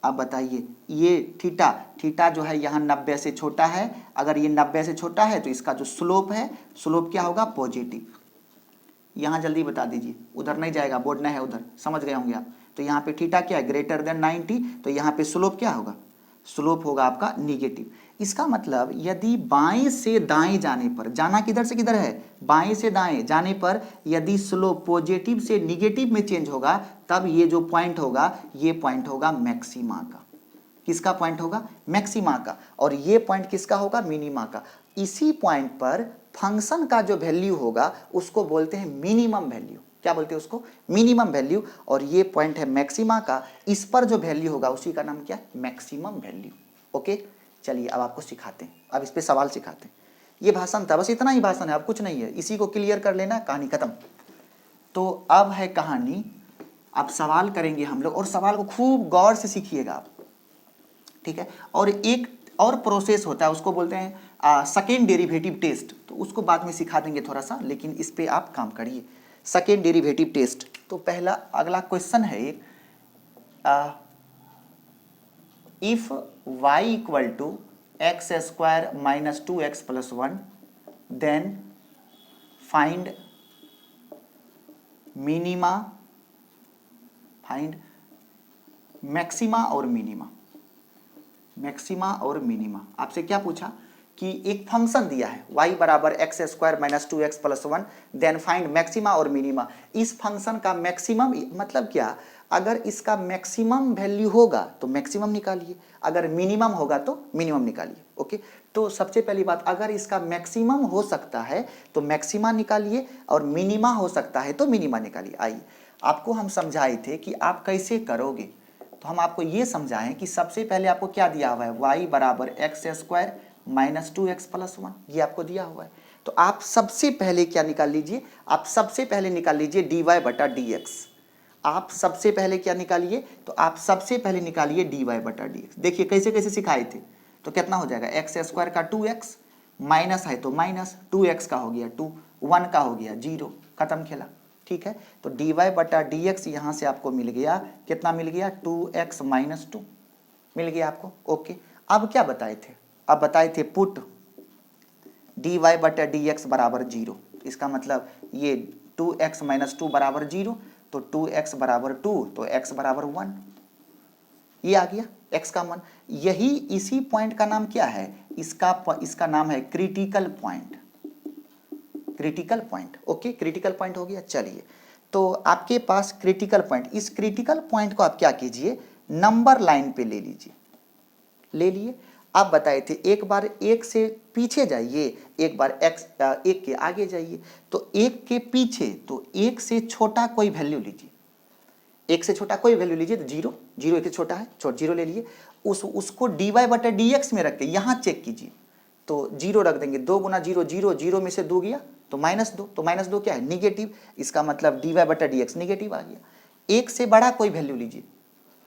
आप बताइए, ये थीटा जो है यहाँ 90 से छोटा है। अगर ये 90 से छोटा है तो इसका जो स्लोप है, स्लोप क्या होगा? पॉजिटिव। यहाँ जल्दी बता दीजिए, उधर नहीं जाएगा, बोर्ड नहीं है उधर, समझ गए होंगे आप। तो यहाँ पे थीटा क्या है? ग्रेटर देन 90, तो यहाँ पे स्लोप क्या होगा? स्लोप होगा आपका निगेटिव। इसका मतलब यदि बाएं से दाएं जाने पर, जाना किधर से किधर है, बाएं से दाएं जाने पर यदि स्लोप पॉजिटिव से निगेटिव में चेंज होगा, तब ये जो पॉइंट होगा ये पॉइंट होगा मैक्सिमा का। किसका पॉइंट होगा, मैक्सिमा का। और ये पॉइंट किसका होगा, मिनिमा का। इसी पॉइंट पर फंक्शन का जो वैल्यू होगा उसको बोलते हैं मिनिमम वैल्यू। क्या बोलते हैं उसको, मिनिमम वैल्यू। और ये पॉइंट है मैक्सिमा का, इस पर जो वैल्यू होगा उसी का नाम क्या है, मैक्सिमम वैल्यू। ओके, चलिए अब आपको सिखाते हैं, अब इस पे सवाल सिखाते हैं। ये भाषण था, बस इतना ही भाषण है, अब कुछ नहीं है, इसी को क्लियर कर लेना, कहानी खत्म। तो अब है कहानी, अब सवाल करेंगे हम लोग, और सवाल को खूब गौर से सीखिएगा आप, ठीक है। और एक और प्रोसेस होता है, उसको बोलते हैं सेकेंड डेरिवेटिव टेस्ट, तो उसको बाद में सिखा देंगे थोड़ा सा, लेकिन इस पे आप काम करिए। सेकेंड डेरिवेटिव टेस्ट, तो पहला अगला क्वेश्चन है एक, if y equal to x square minus 2x plus 1 then find minima, find maxima और मिनिमा। मैक्सिमा और मिनिमा, आपसे क्या पूछा कि एक फंक्शन दिया है y बराबर x square minus 2x plus 1 then find maxima और मिनिमा। इस फंक्शन का मैक्सिमम मतलब क्या, अगर इसका मैक्सिमम वैल्यू होगा तो मैक्सिमम निकालिए, अगर मिनिमम होगा तो मिनिमम निकालिए। ओके, तो सबसे पहली बात, अगर इसका मैक्सिमम हो सकता है तो मैक्सिमा निकालिए, और मिनिमा हो सकता है तो मिनिमा निकालिए। आइए आपको हम समझाए थे कि आप कैसे करोगे, तो हम आपको ये समझाएं कि सबसे पहले आपको क्या दिया हुआ है, y बराबर x square minus 2x plus 1, ये आपको दिया हुआ है। तो आप सबसे पहले क्या निकाल लीजिए, आप सबसे पहले निकाल लीजिए dy बटा dx। आप सबसे पहले क्या निकालिए, तो आप सबसे पहले निकालिए dy बटा dx। देखिए कैसे कैसे सिखाए थे, तो कितना हो जाएगा, एक्स स्क्वायर का 2x, माइनस है तो माइनस, 2x का हो गया 2, 1 का हो गया 0, खत्म खेला। ठीक है, तो dy बटा dx यहाँ से आपको मिल गया, कितना मिल गया, 2x माइनस 2 मिल गया आपको। ओके, अब क्या बताए थे, अब बताए थे पुट dy बटा dx बराबर 0। इसका मतलब ये 2x माइनस 2 बराबर 0, तो 2x बराबर 2, तो x बराबर 1, ये आ गया x का मान। यही इसी पॉइंट का नाम क्या है, इसका नाम है critical point. Critical point, okay, critical point हो गया। चलिए, तो आपके पास क्रिटिकल पॉइंट, इस क्रिटिकल पॉइंट को आप क्या कीजिए, नंबर लाइन पे ले लीजिए, ले लिए। आप बताए थे एक बार एक से पीछे जाइए, एक बार एक के आगे जाइए, तो एक के पीछे, तो एक से छोटा कोई वैल्यू लीजिए, एक से छोटा कोई वैल्यू लीजिए, तो 0, 0 एक से छोटा है, 0 ले लिए, उसको dy बटा dx में रख के यहाँ चेक कीजिए, तो 0 रख देंगे, 2 गुना 0 0, 0 में से 2 गया तो -2, तो -2 क्या है, निगेटिव। इसका मतलब dy बटा dx निगेटिव आ गया। एक से बड़ा कोई वैल्यू लीजिए,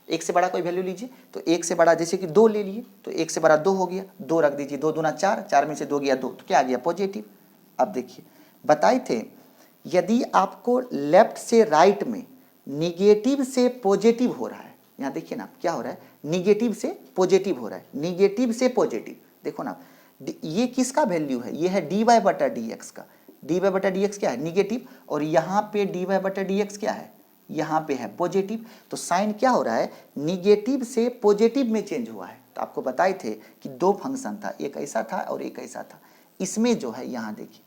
एक से बड़ा कोई वैल्यू लीजिए, तो एक से बड़ा जैसे कि 2 ले लिए, तो एक से बड़ा 2 हो गया, 2 रख दीजिए, 2 दूना 4, 4 में से 2 गया 2, तो क्या आ गया, पॉजिटिव। अब देखिए बताए थे, यदि आपको लेफ्ट से राइट में निगेटिव से पॉजिटिव हो रहा है, यहाँ देखिए ना क्या हो रहा है, निगेटिव से पॉजिटिव हो रहा है, निगेटिव से पॉजिटिव, देखो ना ये किसका वैल्यू है, ये है dy बटा dx का। dy बटा dx क्या है, निगेटिव, और यहाँ पे dy बटा dx क्या है, यहाँ पे है पॉजिटिव। तो साइन क्या हो रहा है, निगेटिव से पॉजिटिव में चेंज हुआ है। तो आपको बताए थे कि दो फंक्शन था, एक ऐसा था और एक ऐसा था। इसमें जो है यहाँ देखिए,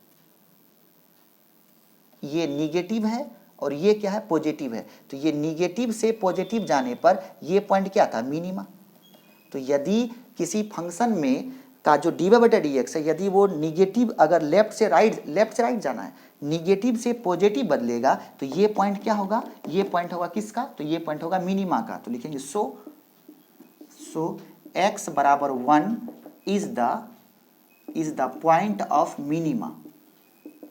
ये निगेटिव है और ये क्या है, पॉजिटिव है। तो ये निगेटिव से पॉजिटिव जाने पर ये पॉइंट क्या था, मिनिमा। तो यदि किसी फंक्शन में का जो dy बटा dx है, यदि वो निगेटिव, अगर लेफ्ट से राइट जाना है, निगेटिव से पॉजिटिव बदलेगा, तो ये पॉइंट क्या होगा, ये पॉइंट होगा किसका, तो ये पॉइंट होगा मिनिमा का। तो लिखेंगे सो x बराबर 1 is the point of minima,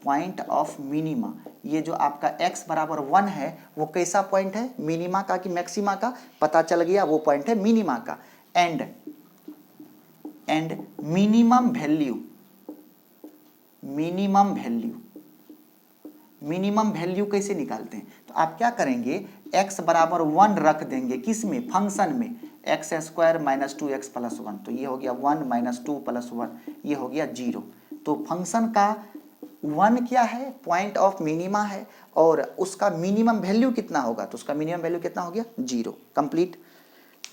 point of minima. ये जो आपका x बराबर 1 है वो कैसा पॉइंट है, मिनिमा का कि मैक्सिमा का, पता चल गया, वो पॉइंट है मिनिमा का। एंड मिनिमम वैल्यू कैसे निकालते हैं, तो आप क्या करेंगे, x बराबर 1 रख देंगे, किस में, फंक्शन में, x square minus 2x plus 1, तो ये हो गया 1 माइनस 2 प्लस 1, ये हो गया 0। तो फंक्शन का 1 क्या है, पॉइंट ऑफ मिनिमा है, और उसका मिनिमम वैल्यू कितना होगा, तो उसका मिनिमम वैल्यू कितना हो गया, 0। कंप्लीट।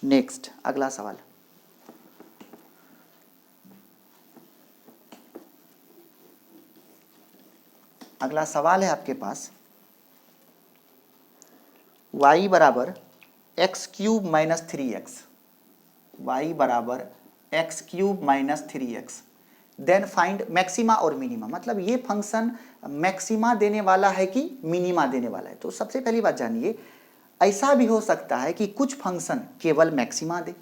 नेक्स्ट अगला सवाल, अगला सवाल है आपके पास, y बराबर x cube minus 3x, y बराबर x cube minus 3x, then find maxima और मिनिमा। मतलब ये फंक्शन मैक्सिमा देने वाला है कि मिनिमा देने वाला है। तो सबसे पहली बात जानिए, ऐसा भी हो सकता है कि कुछ फंक्शन केवल मैक्सिमा दे,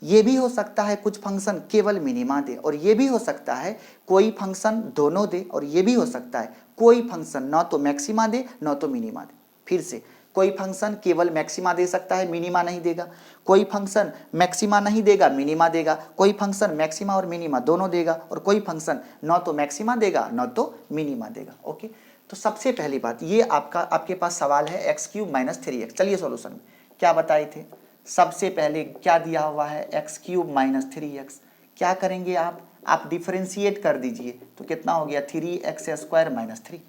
ये भी हो सकता है कुछ फंक्शन केवल मिनिमा दे, और ये भी हो सकता है कोई फंक्शन दोनों दे, और ये भी हो सकता है कोई फंक्शन न तो मैक्सिमा दे न तो मिनिमा दे। फिर से, कोई फंक्शन केवल मैक्सिमा दे सकता है, मिनिमा नहीं देगा, कोई फंक्शन मैक्सिमा नहीं देगा, मिनिमा देगा, कोई फंक्शन मैक्सिमा और मिनिमा दोनों देगा, और कोई फंक्शन न तो मैक्सिमा देगा न तो मिनिमा देगा। ओके, तो सबसे पहली बात ये आपके पास सवाल है एक्स क्यूब माइनस 3x। चलिए सॉल्यूशन में क्या बताए थे, सबसे पहले क्या दिया हुआ है, एक्स क्यूब माइनस 3x। क्या करेंगे आप डिफरेंशिएट कर दीजिए, तो कितना हो गया 3x² माइनस 3,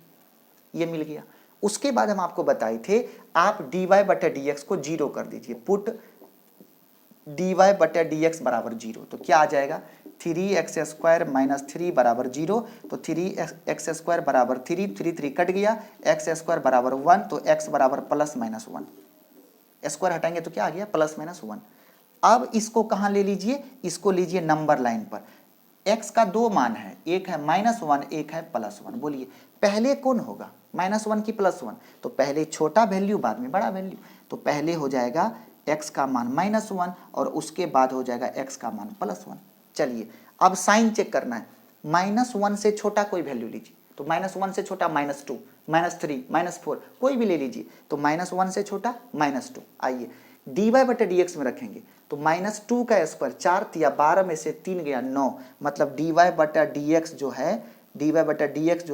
ये मिल गया। उसके बाद हम आपको बताए थे आप dy बटा dx को जीरो कर दीजिए, पुट dy बटा dx बराबर जीरो, तो क्या आ जाएगा 3x² माइनस 3 बराबर जीरो, तो 3x² बराबर 3, 3 3 कट गया, x² बराबर 1, तो x बराबर प्लस माइनस 1, स्क्वायर हटाएंगे तो क्या आ गया प्लस माइनस 1। अब इसको कहाँ ले लीजिए, इसको लीजिए नंबर लाइन पर। x का दो मान है, एक है -1, एक है +1। बोलिए पहले कौन होगा, -1 की +1, तो पहले छोटा वैल्यू बाद में बड़ा वैल्यू, तो पहले हो जाएगा x का मान -1 और उसके बाद हो जाएगा x का मान +1। चलिए अब साइन चेक करना है, -1 से छोटा कोई वैल्यू लीजिए, तो -1 से छोटा -2, -3, -4 कोई भी ले लीजिए, तो -1 से छोटा -2। आइए dy बटे dx में रखेंगे, तो -2 का स्क्वायर 4 या 12 में से 3 गया 9, मतलब dy बटा dx जो है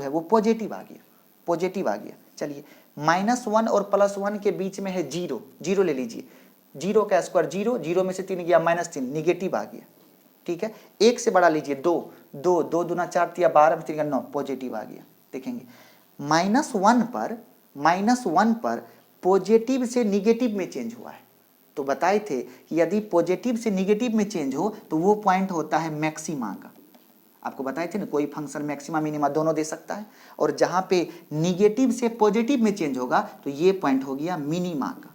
वो पॉजिटिव आ गया, पॉजिटिव आ गया। चलिए -1 और +1 के बीच में है जीरो, जीरो ले लीजिए, जीरो का स्क्वायर जीरो, जीरो में से 3 गया -3, निगेटिव आ गया। ठीक है, एक से बड़ा लीजिए 2, 2 2 दूना 4 या 12 में 3 9, पॉजिटिव आ गया। देखेंगे -1 पर पॉजिटिव से निगेटिव में चेंज हुआ है, तो बताए थे कि यदि पॉजिटिव से निगेटिव में चेंज हो तो वो पॉइंट होता है मैक्सिमा का। आपको बताए थे ना, कोई फंक्शन मैक्सिमा मिनिमा दोनों दे सकता है, और जहां पे निगेटिव से पॉजिटिव में चेंज होगा तो ये पॉइंट हो गया मिनिमा का,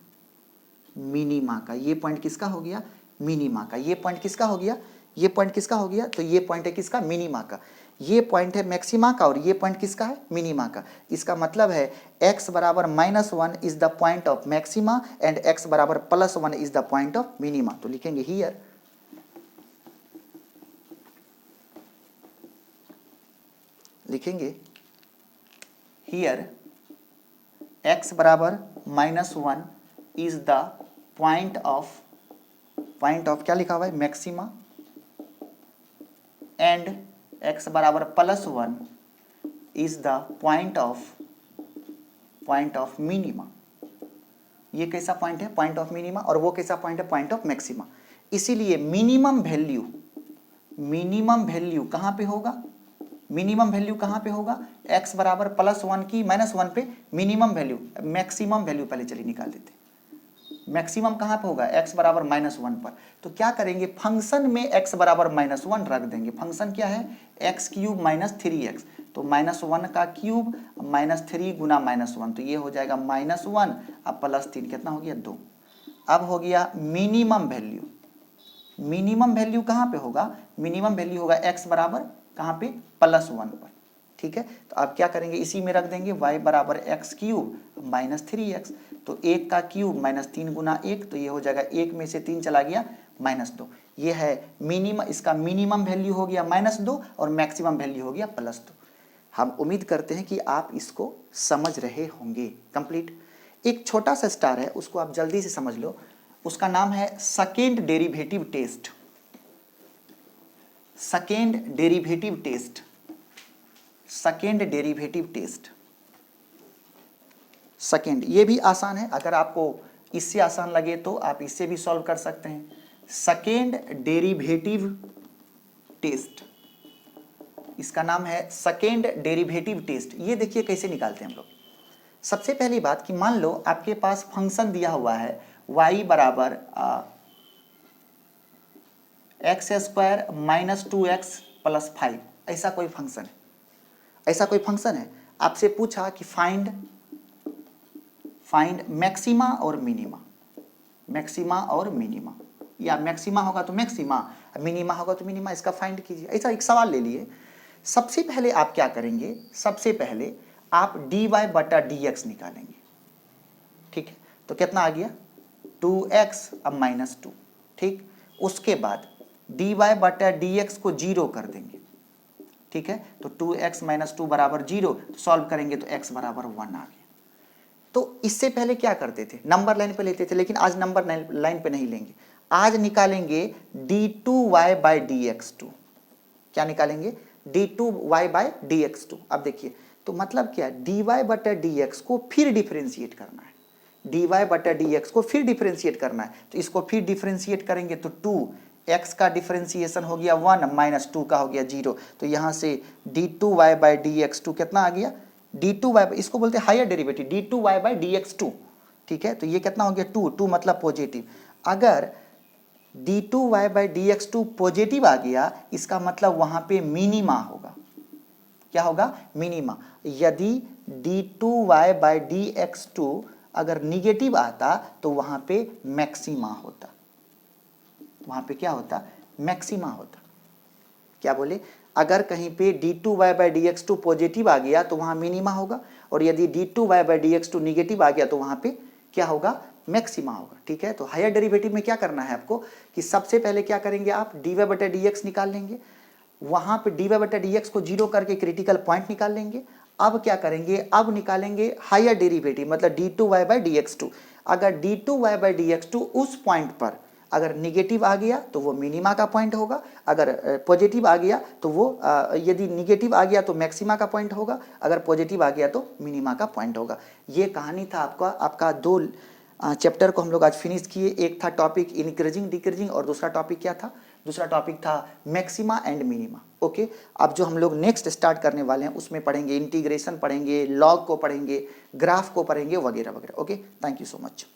मिनिमा का। ये पॉइंट किसका हो गया, मिनिमा का। ये पॉइंट किसका हो गया, ये पॉइंट किसका हो गया, तो ये पॉइंट है किसका, मिनिमा का। ये पॉइंट है मैक्सिमा का और ये पॉइंट किसका है, मिनिमा का। इसका मतलब है x बराबर -1 is the point of maxima and x बराबर +1 is the point of minima. तो लिखेंगे हियर x बराबर -1 इज द पॉइंट ऑफ क्या लिखा हुआ है, मैक्सिमा, एंड x बराबर +1 is the point of minima. ये कैसा पॉइंट है, पॉइंट ऑफ मिनिमा, और वो कैसा पॉइंट है, पॉइंट ऑफ मैक्सिमा। इसीलिए मिनिमम वैल्यू कहां पे होगा, मिनिमम वैल्यू कहां पे होगा, x बराबर +1 की -1 पे मिनिमम वैल्यू, मैक्सिमम वैल्यू पहले चलिए निकाल देते। मैक्सिमम कहां पे होगा, x बराबर -1 पर। तो क्या करेंगे, फंक्शन में x बराबर -1 रख देंगे। फंक्शन क्या है, x³ माइनस 3x, तो -1 का क्यूब -3 गुना -1, तो ये हो जाएगा -1 अब +3 कितना हो गया 2। अब हो गया मिनिमम वैल्यू, मिनिमम वैल्यू कहां पे होगा, मिनिमम वैल्यू होगा x बराबर कहां पे, +1 पर। ठीक है, तो आप क्या करेंगे, इसी में रख देंगे y बराबर x³ माइनस 3x, तो 1 का क्यूब -3 गुना 1, तो ये हो जाएगा 1 में से 3 चला गया -2। ये है मिनिमम, इसका मिनिमम वैल्यू हो गया -2 और मैक्सिमम वैल्यू हो गया +2। हम उम्मीद करते हैं कि आप इसको समझ रहे होंगे। कंप्लीट। एक छोटा सा स्टार है, उसको आप जल्दी से समझ लो, उसका नाम है second derivative test. Second derivative test, second derivative test, second. ये भी आसान है, अगर आपको इससे आसान लगे तो आप इससे भी सॉल्व कर सकते हैं। सेकेंड डेरिवेटिव टेस्ट, इसका नाम है सेकेंड डेरिवेटिव टेस्ट। ये देखिए कैसे निकालते हैं हम लोग। सबसे पहली बात कि मान लो आपके पास फंक्शन दिया हुआ है y बराबर x² - 2x + 5, ऐसा कोई फंक्शन है, ऐसा कोई फंक्शन है। आपसे पूछा कि फाइंड मैक्सिमा और मिनिमा, मैक्सिमा और मिनिमा, या मैक्सिमा होगा तो मैक्सिमा, मिनिमा होगा तो मिनिमा, इसका फाइंड कीजिए। ऐसा एक सवाल ले लिए। सबसे पहले आप क्या करेंगे, सबसे पहले आप dy बटा dx निकालेंगे, ठीक है। तो कितना आ गया 2x अब -2, ठीक। उसके बाद dy बटा dx को 0 कर देंगे, ठीक है। तो 2x - 2 बराबर 0, तो सॉल्व करेंगे तो x बराबर 1 आ गया। तो इससे पहले क्या करते थे, नंबर लाइन पे लेते थे, लेकिन आज नंबर लाइन पे नहीं लेंगे। आज निकालेंगे d2y बाई dx2। क्या निकालेंगे, d2y बाई dx2। अब देखिए, तो मतलब क्या, dy बटा dx को फिर डिफरेंशिएट करना है, dy बटा dx को फिर डिफरेंशिएट करना है। तो इसको फिर डिफरेंशिएट करेंगे तो 2x का डिफरेंशिएशन हो गया 1 -2 का हो गया 0। तो यहाँ से d2y बाई dx2 कितना आ गया, d2y, इसको बोलते हैं higher derivative, d2y by dx2, ठीक है। तो ये कितना हो गया 2 मतलब पॉजिटिव। अगर d2y बाई dx2 पॉजिटिव आ गया, इसका मतलब वहां पे मिनिमा होगा। क्या होगा, मिनिमा। यदि d2y बाई dx2 अगर निगेटिव आता तो वहां पे मैक्सिमा होता, वहां पे क्या होता, मैक्सिमा होता। क्या बोले, अगर कहीं पे d2y बाई dx2 पॉजिटिव आ गया तो वहां मिनिमा होगा, और यदि d2y बाई dx2 निगेटिव आ गया तो वहां पे क्या होगा, मैक्सिमा होगा, ठीक है। तो हायर डेरिवेटिव में क्या करना है आपको कि सबसे पहले क्या करेंगे आप, dy बटा dx निकाल लेंगे, वहां पे dy बटा dx को 0 करके क्रिटिकल पॉइंट निकाल लेंगे। अब क्या करेंगे, अब निकालेंगे हायर डेरिवेटिव, मतलब d2y बाई dx2। अगर d2y बाई dx2 उस पॉइंट पर अगर निगेटिव आ गया तो वो मिनिमा का पॉइंट होगा, अगर पॉजिटिव आ गया तो वो यदि निगेटिव आ गया तो मैक्सिमा का पॉइंट होगा, अगर पॉजिटिव आ गया तो मिनिमा का पॉइंट होगा। ये कहानी था आपका 2 चैप्टर को हम लोग आज फिनिश किए। एक था टॉपिक इंक्रीजिंग डिक्रीजिंग, और दूसरा टॉपिक क्या था, दूसरा टॉपिक था मैक्सिमा एंड मिनिमा। ओके, अब जो हम लोग नेक्स्ट स्टार्ट करने वाले हैं उसमें पढ़ेंगे इंटीग्रेशन, पढ़ेंगे लॉग को, पढ़ेंगे ग्राफ को, पढ़ेंगे वगैरह वगैरह। Okay, thank you so much.